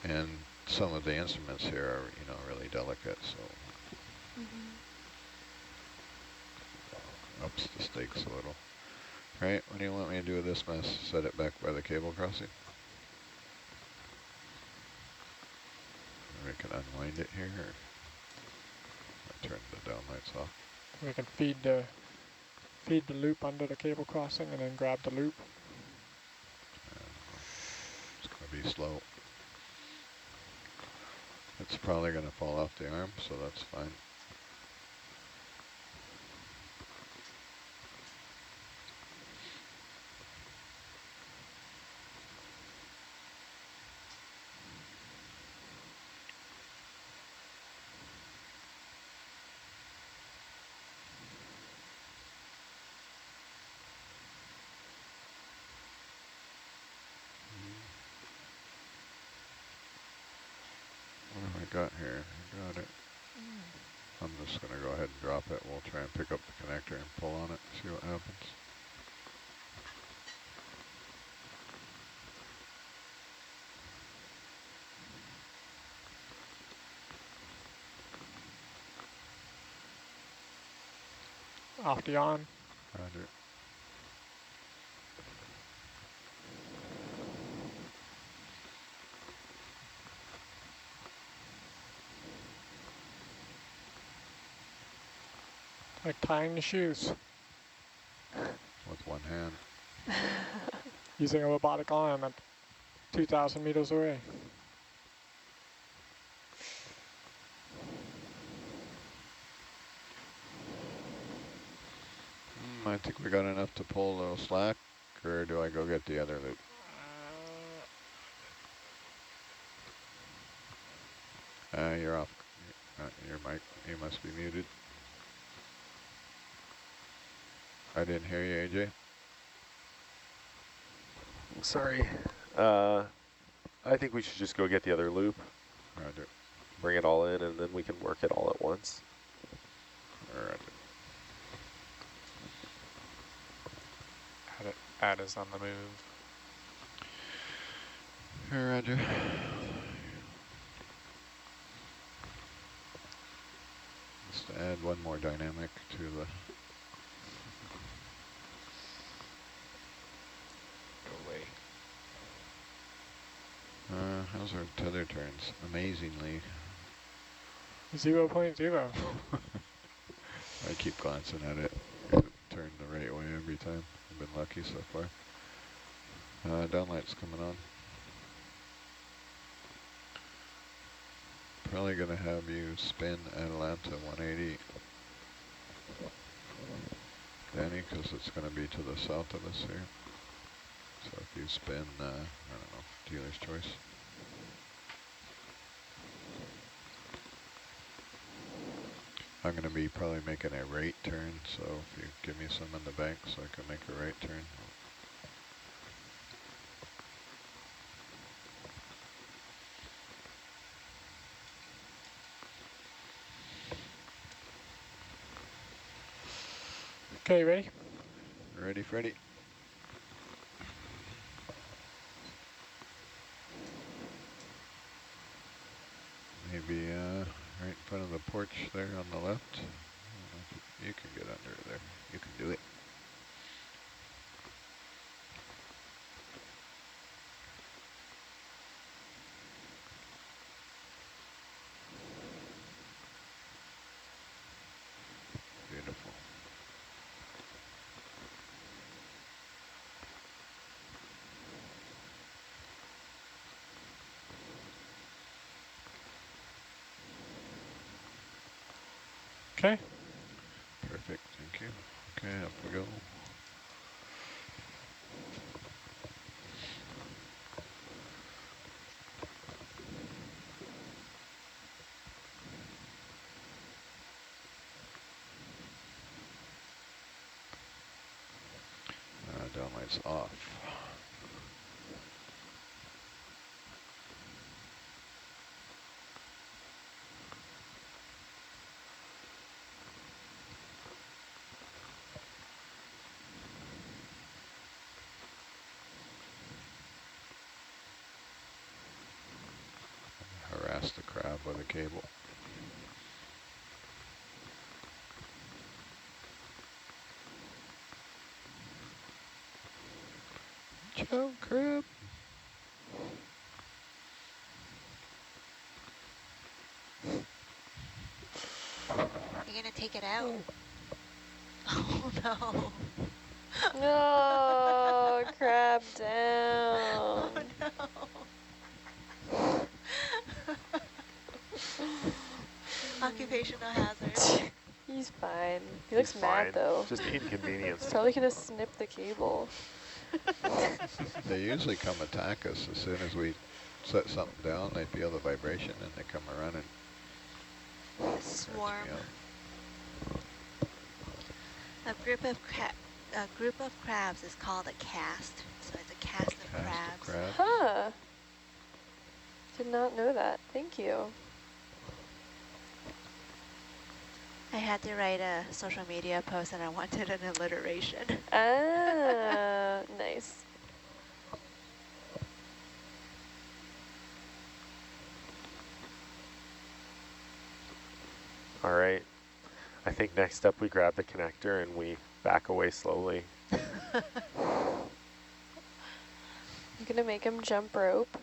and some of the instruments here are, you know, really delicate, so ups the stakes a little. All right, what do you want me to do with this mess? Set it back by the cable crossing? We can unwind it here, or Turn the downlights off. We can feed the loop under the cable crossing and then grab the loop. It's going to be slow. It's probably going to fall off the arm, so that's fine. What have I got here? I got it. I'm just going to go ahead and drop it. We'll try and pick up the connector and pull on it, see what happens. Off the arm. Roger. Like tying the shoes. With one hand. Using a robotic arm at 2,000 meters away. I think we got enough to pull a little slack, or do I go get the other loop? You're off. Your mic, you must be muted. I didn't hear you, AJ. Sorry. I think we should just go get the other loop. Roger. Bring it all in, and then we can work it all at once. Roger. Ada's on the move. Roger. Just add one more dynamic to the... Go away. How's our tether turns? Amazingly. 0.0. I keep glancing at it. It turned the right way every time. I've been lucky so far. Downlight's coming on. Probably going to have you spin Atalanta 180, Danny, because it's going to be to the south of us here. So if you spin, I don't know, dealer's choice. I'm going to be probably making a right turn, so if you give me some in the bank so I can make a right turn. Okay, ready? Ready, Freddy? Maybe right in front of the porch there on the left. You can get under there. You can do it. Beautiful. Okay. Perfect, thank you. Okay, up we go. Downlight's off. Harass the crab with a cable. Ciao, crab. it out. Oh no. No, crab Oh down. no. Occupational hazard. He's fine. He He's looks mad fine. though. Just He's inconvenienced. probably gonna snip the cable. They usually come attack us as soon as we set something down. They feel the vibration and they come running. Swarm. A group of crabs is called a cast. So it's a cast of crabs. Huh. Did not know that. Thank you. I had to write a social media post and I wanted an alliteration. Ah, nice. All right. I think next up we grab the connector and we back away slowly. I'm gonna make him jump rope.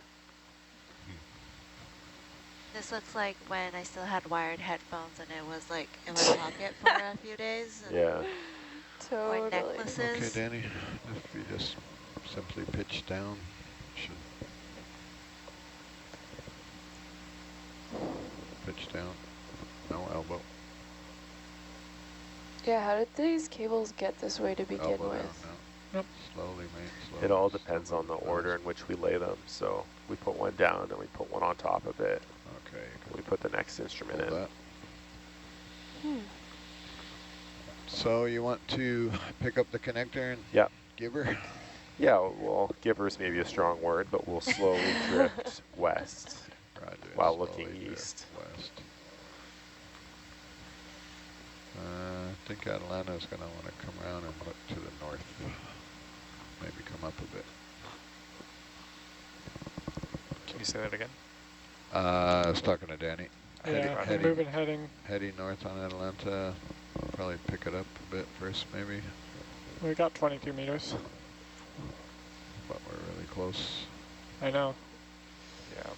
This looks like when I still had wired headphones and it was like in my pocket for a few days. Yeah. Totally. Or necklaces. Okay, Danny, if you just simply pitch down, should pitch down, no elbow. Yeah, how did these cables get this way to begin Elbow down with? now. Yep. Slowly, mate, slowly. It all depends on the Slowly, order in which we lay them. So we put one down and we put one on top of it. Okay, you We put the next instrument hold in. that. Hmm. So you want to pick up the connector and Yeah. give her? Yeah, well, givers may be a strong word, but we'll slowly drift west Roger, while slowly looking drift east. west. I think Atlanta's going to want to come around and look to the north. Maybe come up a bit. Can you say that again? I was talking to Danny. Yeah, heading north on Atlanta. Probably pick it up a bit first, maybe. We got 22 meters. But we're really close. I know. Yeah.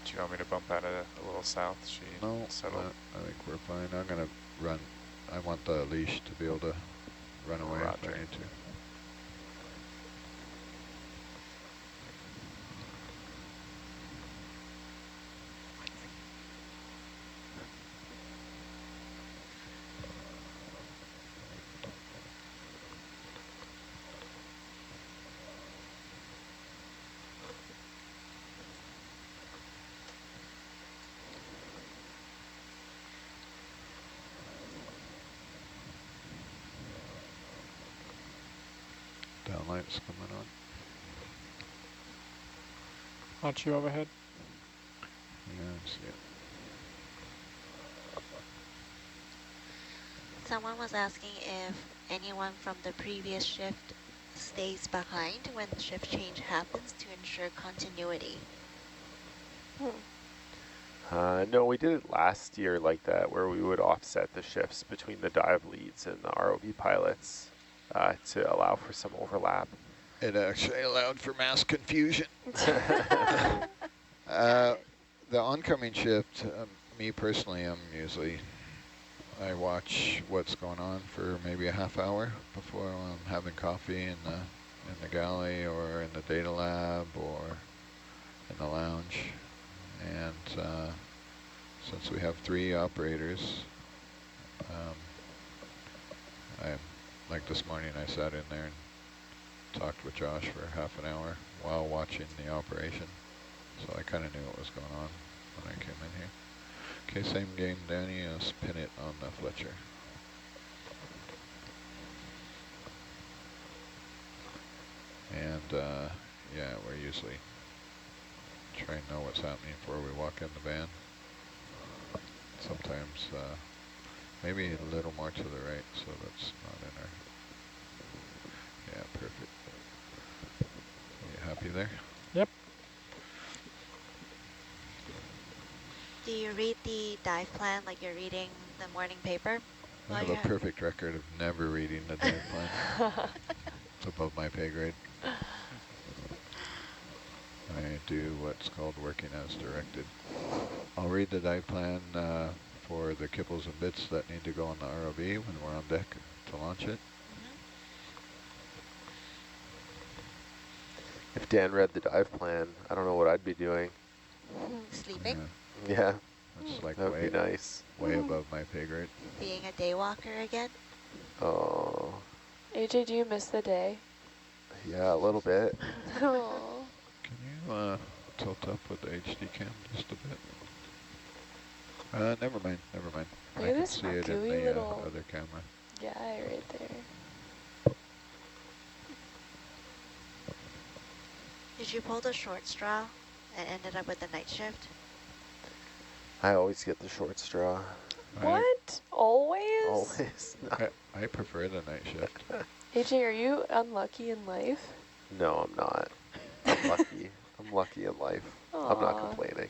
Do you want me to bump out a little south? No, settle? I think we're fine. I'm going to run. I want the leash to be able to run away if I need to. Downlight's coming on. Aren't you overhead? Yeah, I see it. Someone was asking if anyone from the previous shift stays behind when shift change happens to ensure continuity. No, we did it last year like that, where we would offset the shifts between the dive leads and the ROV pilots to allow for some overlap. It actually allowed for mass confusion. The oncoming shift, me personally, I watch what's going on for maybe a half hour before I'm having coffee in the galley or in the data lab or in the lounge. And since we have 3 operators, like this morning I sat in there and talked with Josh for half an hour while watching the operation. So I kind of knew what was going on when I came in here. Okay, same game, Danny. Spin it on the Fletcher. And yeah, we're usually trying to know what's happening before we walk in the van. Sometimes maybe a little more to the right, so that's not in our. Yeah, perfect. You happy there? Yep. Do you read the dive plan like you're reading the morning paper? I have a perfect record of never reading the dive plan. It's above my pay grade. I do what's called working as directed. I'll read the dive plan for the kibbles and bits that need to go on the ROV when we're on deck to launch it. If Dan read the dive plan, I don't know what I'd be doing. Sleeping? Yeah, That's like that would be nice. way above my pay grade. Being a day walker again? Oh, AJ, do you miss the day? yeah, a little bit. Oh. Can you tilt up with the HD cam just a bit? Never mind. Look I at can this see it in gooey the little other camera. guy right there. Did you pull the short straw and ended up with the night shift? I always get the short straw. What? Always? Always. I prefer the night shift. AJ, are you unlucky in life? No, I'm not. I'm lucky. I'm lucky in life. I'm not Aw. complaining.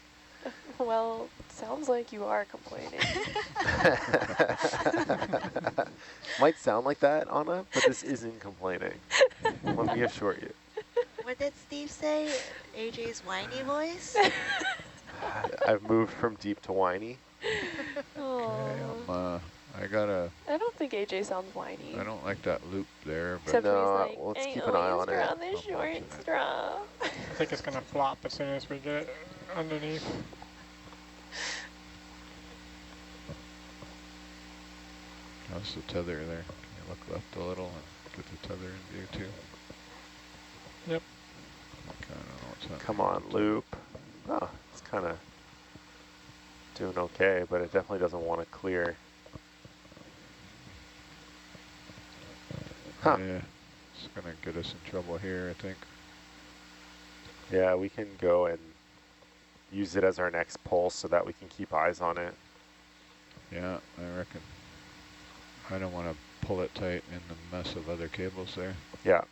Well, sounds like you are complaining. Might sound like that, Anna, but this isn't complaining. Let me assure you. What did Steve say? AJ's whiny voice? I've moved from deep to whiny. Aw. I gotta. I don't think AJ sounds whiny. I don't like that loop there, but Except when he's No, like, well, let's I keep an eye on always it. on this I'm short watching it. straw. I think it's going to flop as soon as we get underneath. how's the tether there? Can you look left a little and get the tether in view too? Yep. Okay, I don't know what's happening. Come on, loop. Oh, it's kind of doing okay, but it definitely doesn't want to clear. Huh. Yeah, it's gonna get us in trouble here, I think. Yeah, we can go and use it as our next pulse so that we can keep eyes on it. Yeah, I reckon. I don't want to pull it tight in the mess of other cables there. Yeah,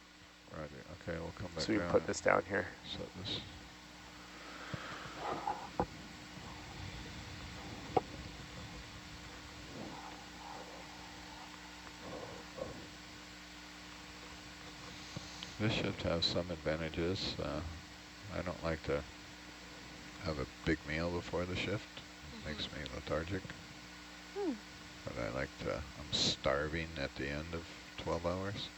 Roger. Okay, we'll come back so we down can put and this down here. set this. This shift has some advantages. I don't like to have a big meal before the shift. It makes me lethargic. But I like to, I'm starving at the end of 12 hours.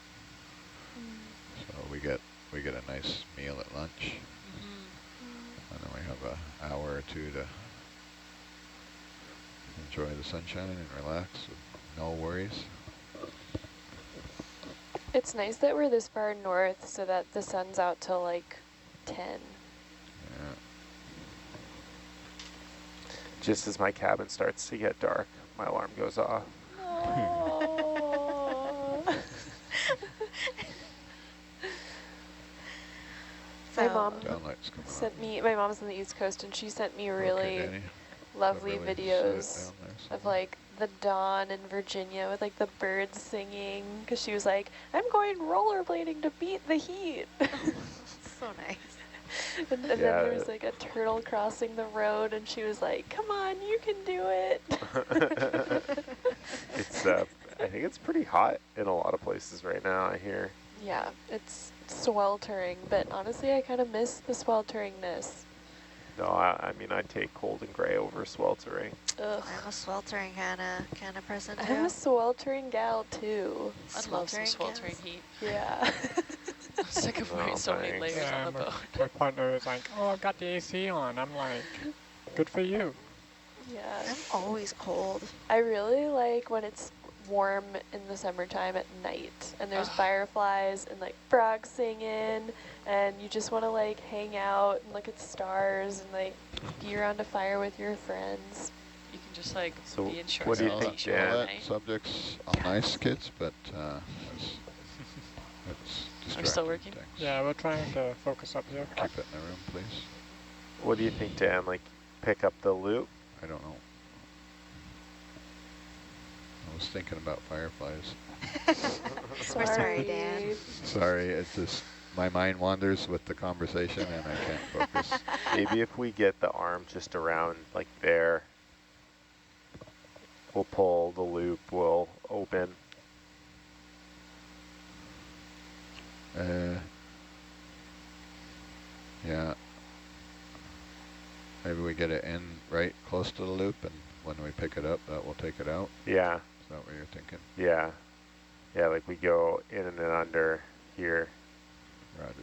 So we get a nice meal at lunch. And then we have an hour or two to enjoy the sunshine and relax with no worries. It's nice that we're this far north so that the sun's out till like 10. Yeah. Just as my cabin starts to get dark, my alarm goes off. My mom Downlight's coming sent up. me, my mom's on the East Coast, and she sent me Okay, really Danny. lovely Really videos sit down there of like the dawn in Virginia with like the birds singing, because she was like, I'm going rollerblading to beat the heat. So nice. And then there was like a turtle crossing the road, and she was like, come on, you can do it. It's, I think it's pretty hot in a lot of places right now, I hear. Yeah, it's sweltering, but honestly, I kind of miss the swelteringness. No, I mean, I'd take cold and gray over sweltering. Ugh. I'm a sweltering kind of person too. I'm a sweltering gal too. I'd love some Sweltering sweltering gas? heat. Yeah. I'm sick of wearing so many thanks. layers on the my, boat. my partner is like, oh, I've got the AC on. I'm like, good for you. Yeah. I'm always cold. I really like when it's warm in the summertime at night and there's fireflies and like frogs singing and you just want to like hang out and look at stars and like be around a fire with your friends. You can just like So be in shorts what do you and think, t-shirt Dan? all That night. subject's all nice, kids, but it's I'm still distracting. working. Thanks. Yeah, we're trying to focus up here. Keep it in the room, please. What do you think, Dan? Like, pick up the loop? I don't know. I was thinking about fireflies. We're sorry, Dan. Sorry, it's just my mind wanders with the conversation and I can't focus. Maybe if we get the arm just around like there, we'll pull the loop, we'll open. Yeah, maybe we get it in right close to the loop, and when we pick it up, that will take it out. Yeah. Is that what you're thinking? Yeah. Yeah, like we go in and then under here. Roger.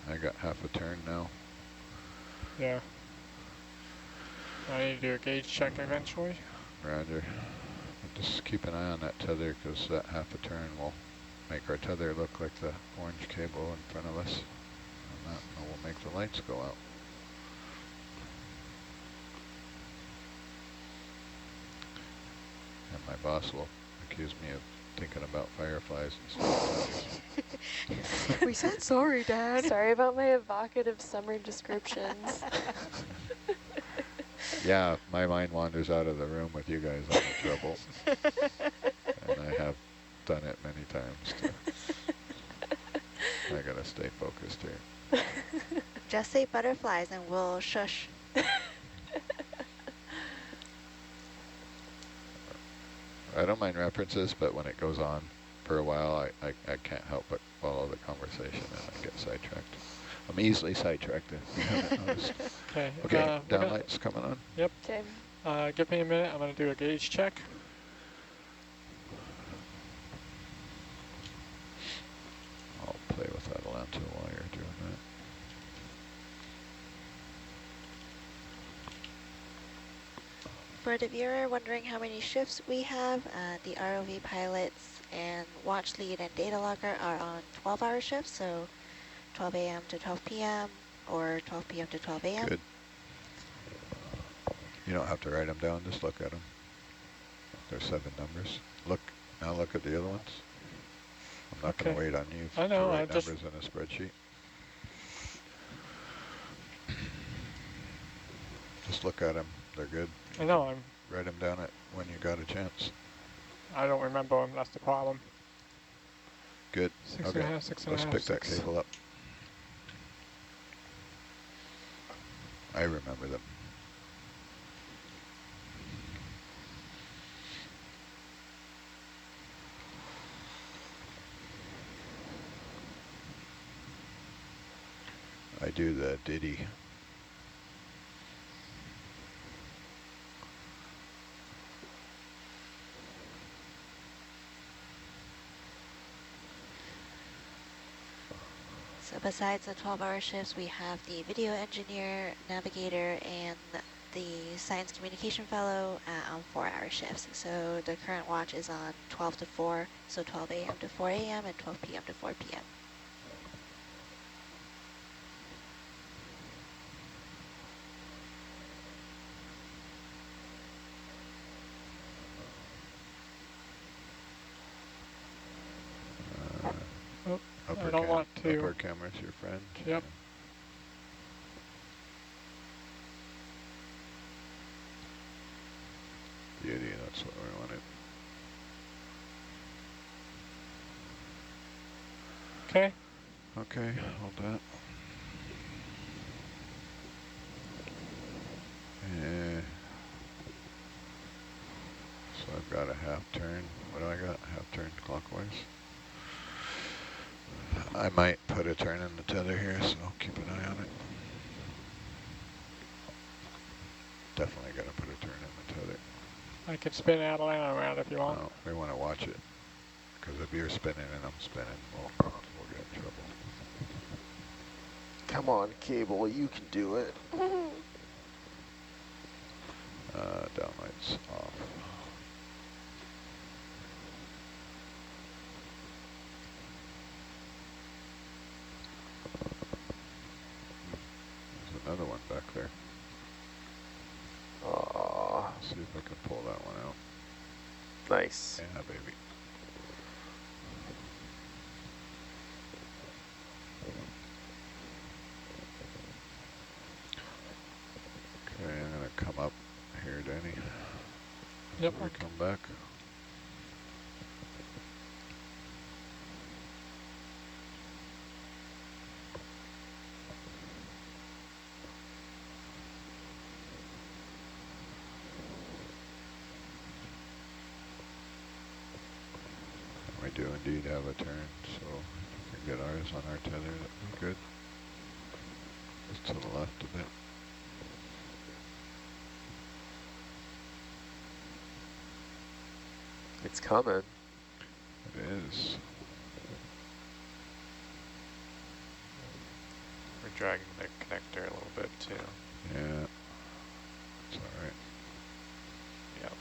I got half a turn now. Yeah. I need to do a gauge check eventually. Roger. Just keep an eye on that tether, because that half a turn will make our tether look like the orange cable in front of us. And that will make the lights go out. And my boss will accuse me of thinking about fireflies and stuff. We said sorry, Dad. Sorry about my evocative summer descriptions. Yeah, if my mind wanders out of the room with you guys, I'm in trouble. And I have done it many times too. I gotta stay focused here. Just say butterflies and we'll shush. I don't mind references, but when it goes on for a while, I can't help but follow the conversation and I get sidetracked. I'm easily sidetracked if you haven't noticed. Okay. Okay, downlight's coming on. Yep. Okay. Give me a minute. I'm going to do a gauge check. I'll play with that lantern while you're doing that. For the viewer wondering how many shifts we have, the ROV pilots and watch lead and data logger are on 12-hour shifts, so 12 a.m. to 12 p.m. or 12 p.m. to 12 a.m. Good. You don't have to write them down, just look at them. There's 7 numbers. Now look at the other ones. I'm not going to wait on you to write numbers in a spreadsheet. Just look at them. They're good. I know. Write them down when you got a chance. I don't remember them. That's the problem. Good. Six okay. and a half, six and Let's a half, pick six. that cable up. I remember them. I do the ditty. So besides the 12-hour shifts, we have the video engineer, navigator, and the science communication fellow on 4-hour shifts. So the current watch is on 12 to 4, so 12 a.m. to 4 a.m. and 12 p.m. to 4 p.m. I don't want to. Upper camera's your friend. Yep. Beauty, that's what we wanted. Okay. Okay, hold that. Yeah. So I've got a half turn. What do I got? Half turn clockwise. I might put a turn in the tether here, so keep an eye on it. Definitely got to put a turn in the tether. I can spin Atalanta around if you want. No, we want to watch it. Because if you're spinning and I'm spinning, we'll get in trouble. Come on, cable, you can do it. Downlight's off. There's another one back there. See if I can pull that one out. Nice. Yeah, baby. Okay, I'm going to come up here, Danny. Yep. We come back. do indeed have a turn, so if we can get ours on our tether, that'd be good. Just to the left a bit. It's coming. It is. We're dragging the connector a little bit too. Yeah, it's all right. Yep.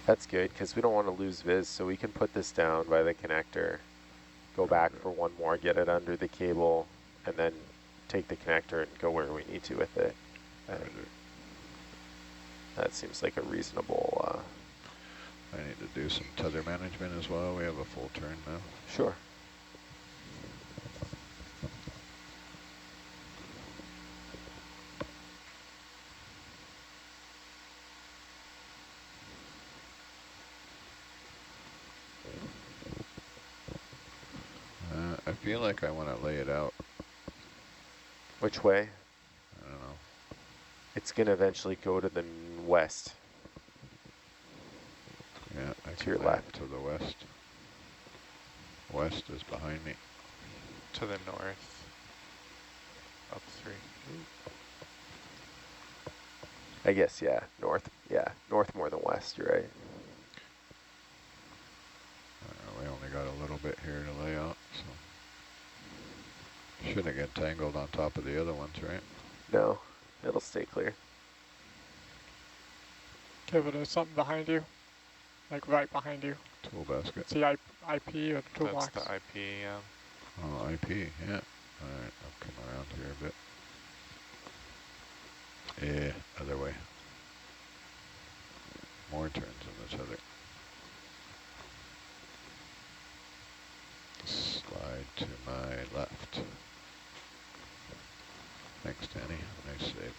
That's good because we don't want to lose viz, so we can put this down by the connector, go back for one more, get it under the cable, and then take the connector and go where we need to with it. That seems like a reasonable... I need to do some tether management as well. We have a full turn now. Sure. I feel like I want to lay it out. Which way? I don't know. It's going to eventually go to the west. Yeah, I To can your lay left. it to the west. West is behind me. To the north. Up 3. I guess, yeah, north. Yeah, north more than west, you're right. We only got a little bit here to lay out, so. Shouldn't get tangled on top of the other ones, right? No, it'll stay clear. Okay, but there's something behind you. Like right behind you. Tool basket. It's the IP or the toolbox. That's the IP, yeah. Oh, IP, yeah. All right, I'll come around here a bit. Yeah, other way. More turns in this other. Slide to my left. Thanks, Danny. Nice save.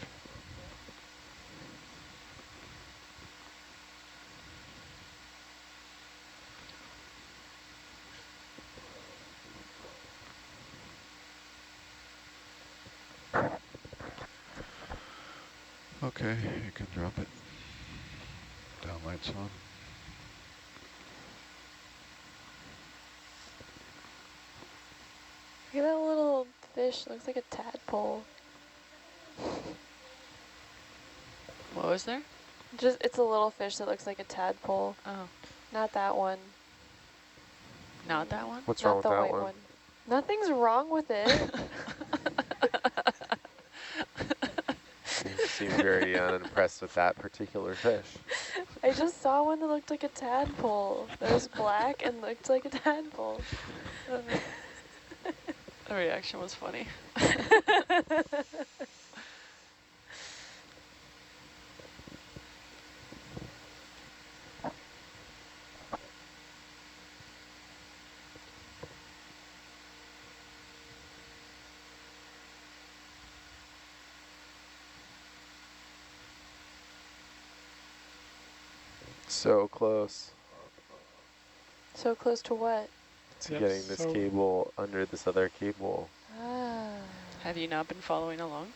Okay, you can drop it. Downlights on. Look at that little fish. Looks like a tadpole. What was there? It's a little fish that looks like a tadpole. Oh, Not that one. not that one? What's Not wrong with the that white one. Nothing's wrong with it. You seem very unimpressed with that particular fish. I just saw one that looked like a tadpole. That was black and looked like a tadpole. The reaction was funny. So close So close to what? to Yep, getting this so- cable under this other cable. Ah. Have you not been following along?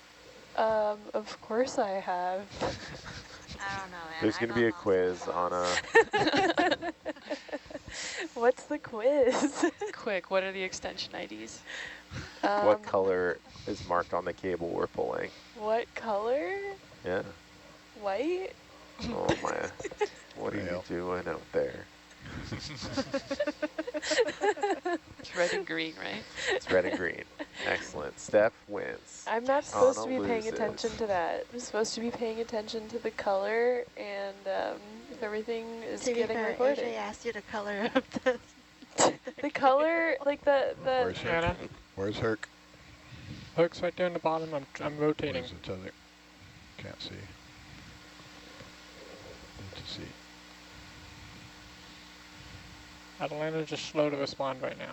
Of course I have. I don't know, man. There's going to be a quiz on a... What's the quiz? Quick, what are the extension IDs? what color is marked on the cable we're pulling? What color? Yeah. White? Oh my. What are you Fail. doing out there? It's red and green, right? It's red and green. Excellent. Steph wins. I'm not supposed to Anna be paying loses. attention to that. I'm supposed to be paying attention to the color and if everything is To be getting fair, recorded. AJ asked you to color up the... The color, like the Where's Herc? Anna, Where's Herc? hook's right there in the bottom. I'm rotating. Where's the tether? Can't see. Need to see. Atalanta just slow to respond right now.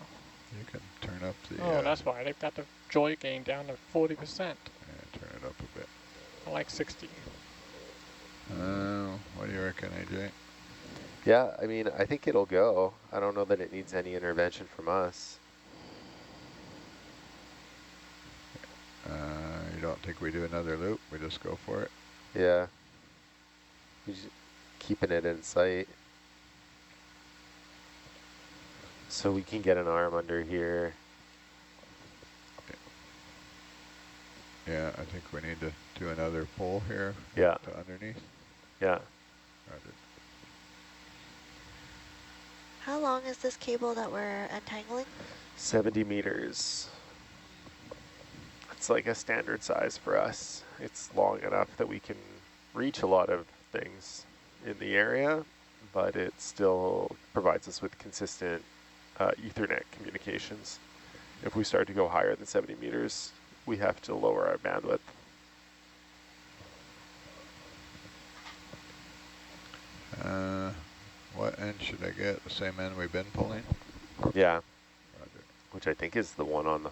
You can turn up the... Oh, that's why. They've got the joy gain down to 40%. Yeah, turn it up a bit. I like 60. What do you reckon, AJ? Yeah, I mean, I think it'll go. I don't know that it needs any intervention from us. You don't think we do another loop? We just go for it? Yeah. We're just keeping it in sight. So we can get an arm under here. Yeah, I think we need to do another pull here. Yeah. To underneath. Yeah. Roger. How long is this cable that we're untangling? 70 meters. It's like a standard size for us. It's long enough that we can reach a lot of things in the area, but it still provides us with consistent Ethernet communications. If we start to go higher than 70 meters, we have to lower our bandwidth. What end should I get? The same end we've been pulling? Yeah. Roger. Which I think is the one on the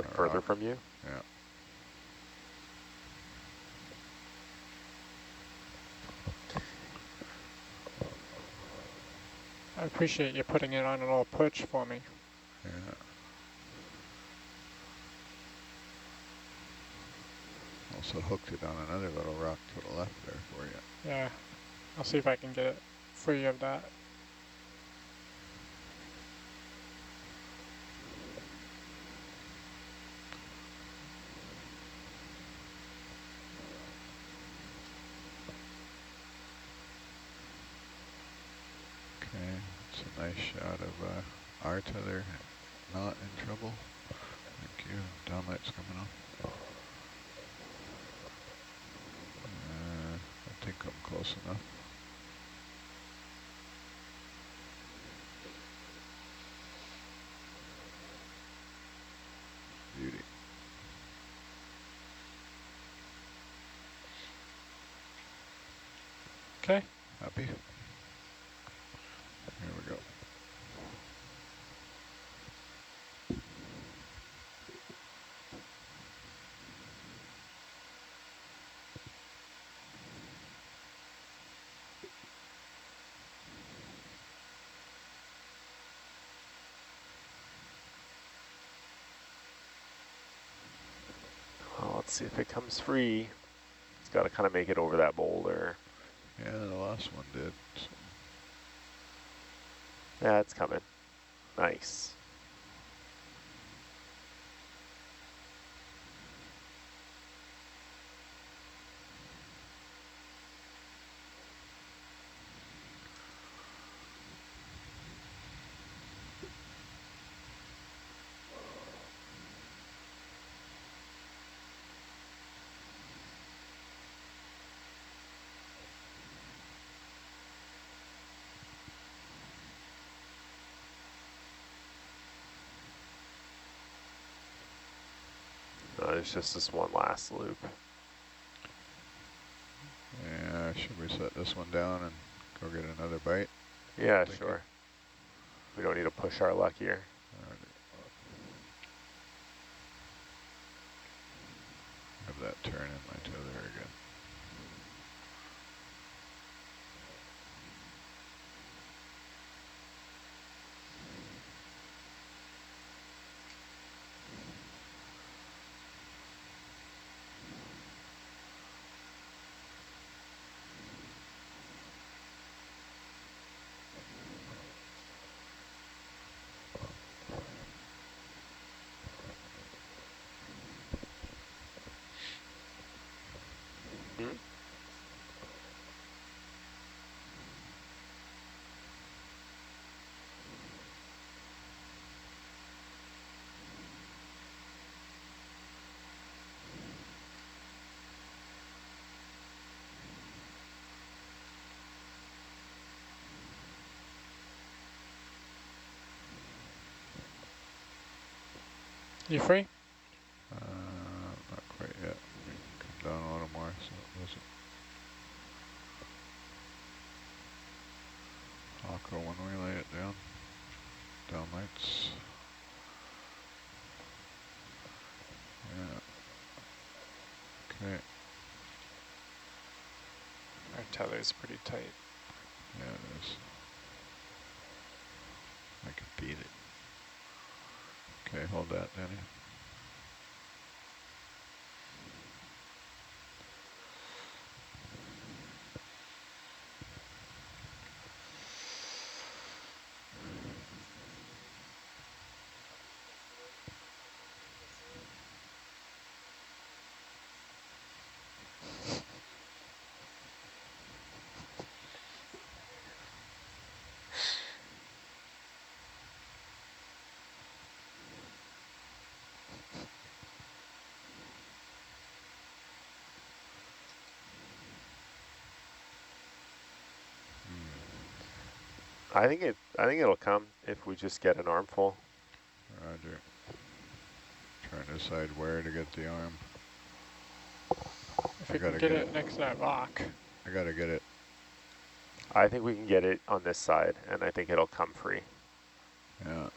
further rock. from you. Yeah. I appreciate you putting it on a little perch for me. Yeah. Also hooked it on another little rock to the left there for you. Yeah, I'll see if I can get it free of that. Okay, it's a nice shot of Arta there, not in trouble. Thank you. Downlight's coming on. I think I'm close enough. Beauty. Okay. Happy? Here we go. Well, let's see if it comes free. It's got to kind of make it over that boulder. Yeah, the last one did. So. Yeah, it's coming. Nice. There's just this one last loop. Yeah, should we set this one down and go get another bite? Yeah, sure. We don't need to push our luck here. Have that turn in my tether again. Hmm? You free? Not quite yet. Come down a little more so it doesn't Aqua when we lay it down. Down lights. Yeah. Okay. Our tether's pretty tight. Yeah, it is. I could beat it. Okay, hold that, Danny. I think it'll come if we just get an armful. Roger. Trying to decide where to get the arm. If we can get it next to that rock. I gotta get it. I think we can get it on this side, and I think it'll come free. Yeah.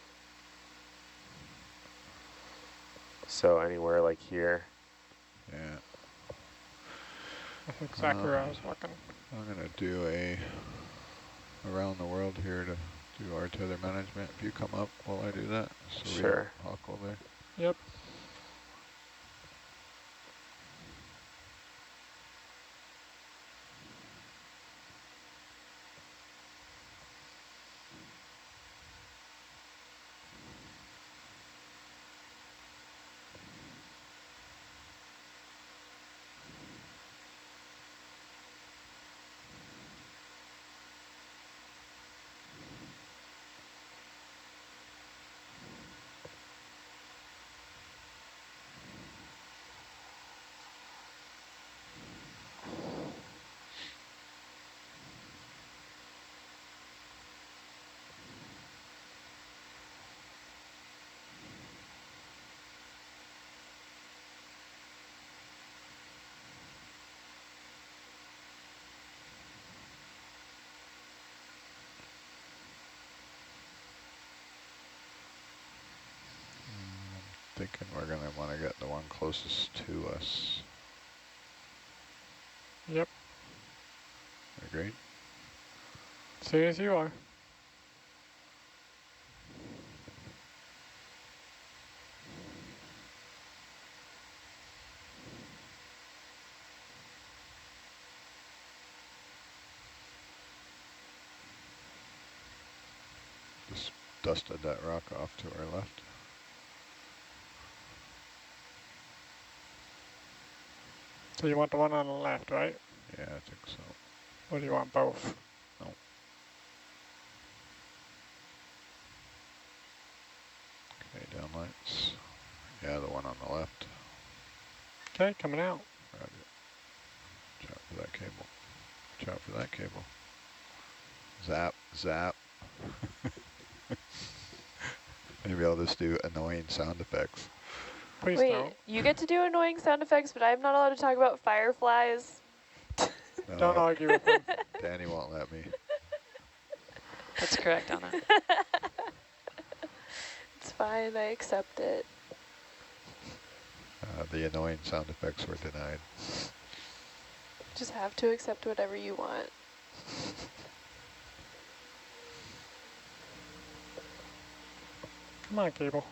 So anywhere like here. Yeah. That's exactly where I was looking. I'm gonna do a around the world here to do our tether management. If you come up while I do that, so Sure. we don't huckle there. Yep. Thinking we're gonna want to get the one closest to us. Yep. Agreed? See as you are. Just dusted that rock off to our left. So you want the one on the left, right? Yeah, I think so. Or do you want both? No. Okay, downlights. Yeah, the one on the left. Okay, coming out. Roger. Watch out for that cable. Watch out for that cable. Zap, zap. Maybe I'll just do annoying sound effects. Please Wait, don't. you get to do annoying sound effects, but I'm not allowed to talk about fireflies. No, Don't argue with them. Danny won't let me. That's correct, Anna. It's fine, I accept it. The annoying sound effects were denied. Just have to accept whatever you want. Come on, cable.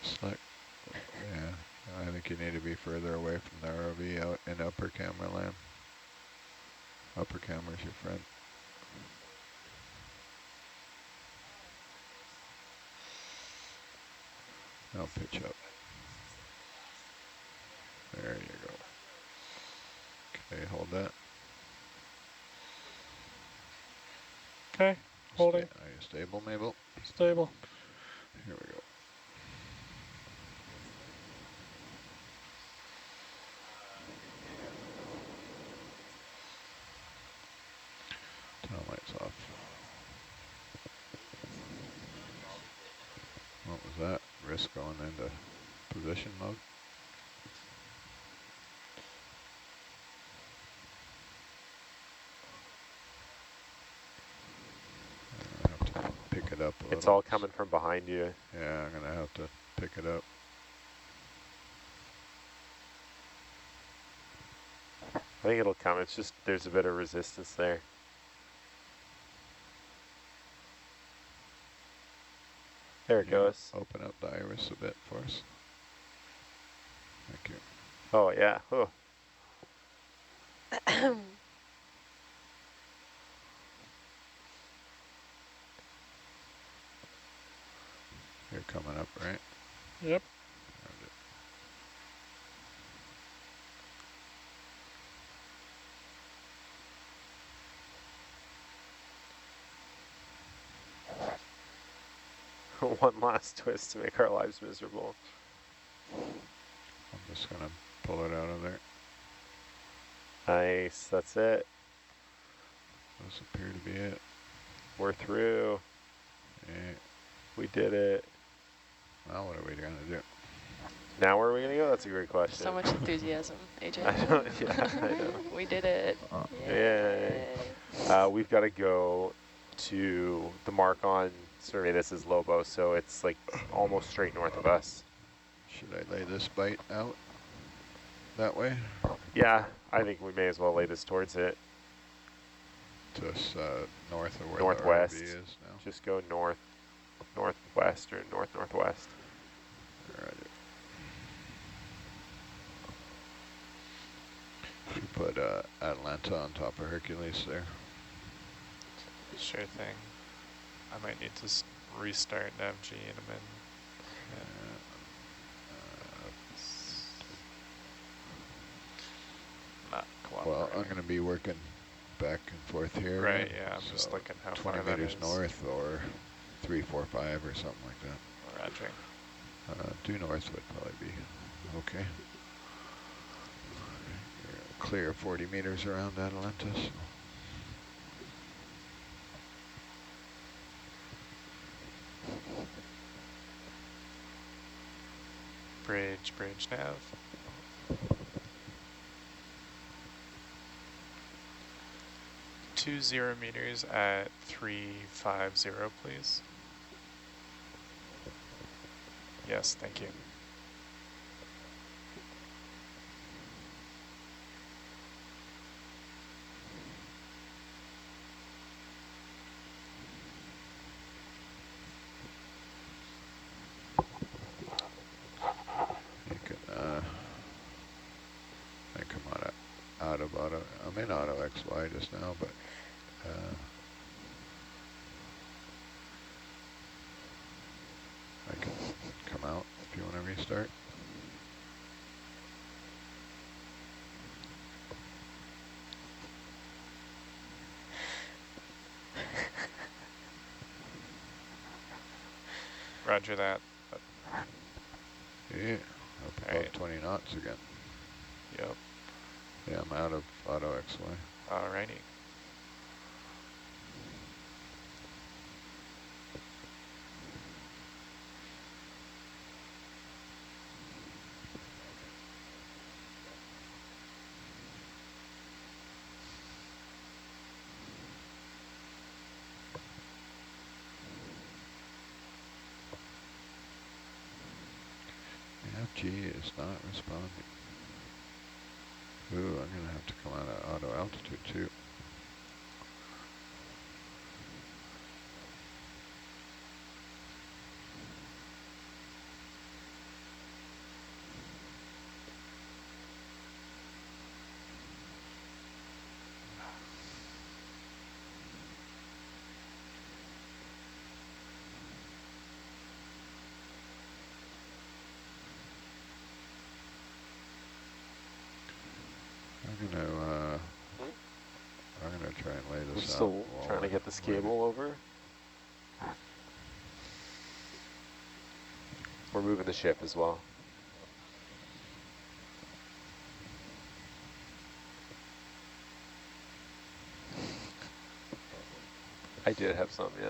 Select. Yeah, I think you need to be further away from the ROV out in upper camera land. Upper camera's your friend. Now pitch up. There you go. Okay, hold that. Okay, holding. Are you stable, Mabel? Stable. Here we go. Tail lights off. What was that? Wrist going into position mode? I have to pick it up a little. It's all coming from behind you. Yeah, I'm gonna have to pick it up. I think it'll come. It's just there's a bit of resistance there. There it goes. Open up the iris a bit for us. Thank you. Oh, yeah. Oh. You're coming up, right? Yep. One last twist to make our lives miserable. I'm just gonna pull it out of there. Nice, that's it. Those appear to be it. We're through. Yeah. We did it. Now what are we gonna do? Now where are we gonna go? That's a great question. So much enthusiasm, AJ. I know, yeah, I know. We did it. Yay. We've got to go to the mark on survey. This is Lobo, so it's like almost straight north of us. Should I lay this bite out that way? Yeah, I think we may as well lay this towards it. Just north of where Northwest. the ROV is now. Just go north, northwest or north-northwest. Roger. You put Atlanta on top of Hercules there. Sure thing. I might need to restart NavG in a minute. Not Well, cooperating. I'm going to be working back and forth here. Right, yeah, I'm so just looking how 20 far that meters is. north or 345 or something like that. Roger. Due north would probably be okay. You're clear 40 meters around Atlanta. So. Bridge nav. 20 meters at 350, please. Yes, thank you. You can, I come out of auto. I'm in auto XY just now, but I can come out if you want to restart. Roger that. Yeah, up above 20 knots again. Yep. Yeah, I'm out of auto XY. Alrighty. FG is not responding. Ooh, I'm gonna have to come out of auto altitude too. I'm gonna try and lay I'm this out. still trying to get this cable over. We're moving the ship as well. I did have some, yeah.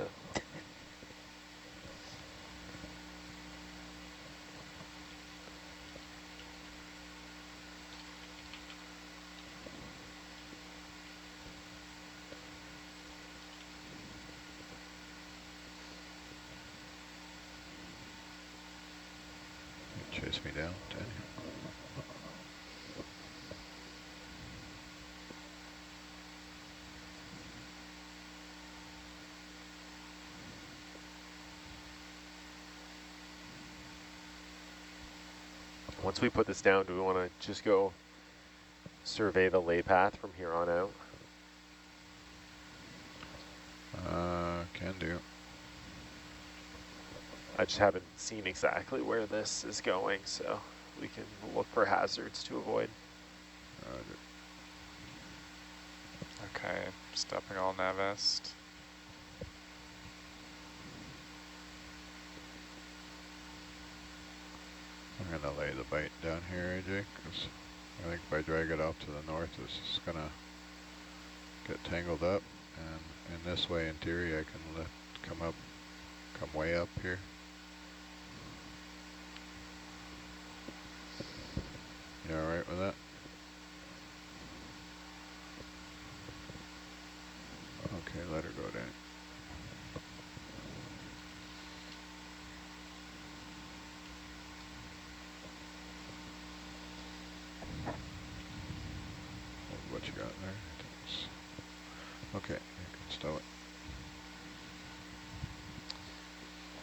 Chase me down, Danny. Once we put this down, do we want to just go survey the lay path from here on out? Can do. I just haven't seen exactly where this is going, so we can look for hazards to avoid. Okay, stopping all navest. I'm gonna lay the bite down here, AJ, because I think if I drag it off to the north, it's just gonna get tangled up, and in this way, in theory, I can come way up here. You all right with that? Okay, let her go down. What you got there? Okay, you can stow it.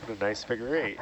What a nice figure 8.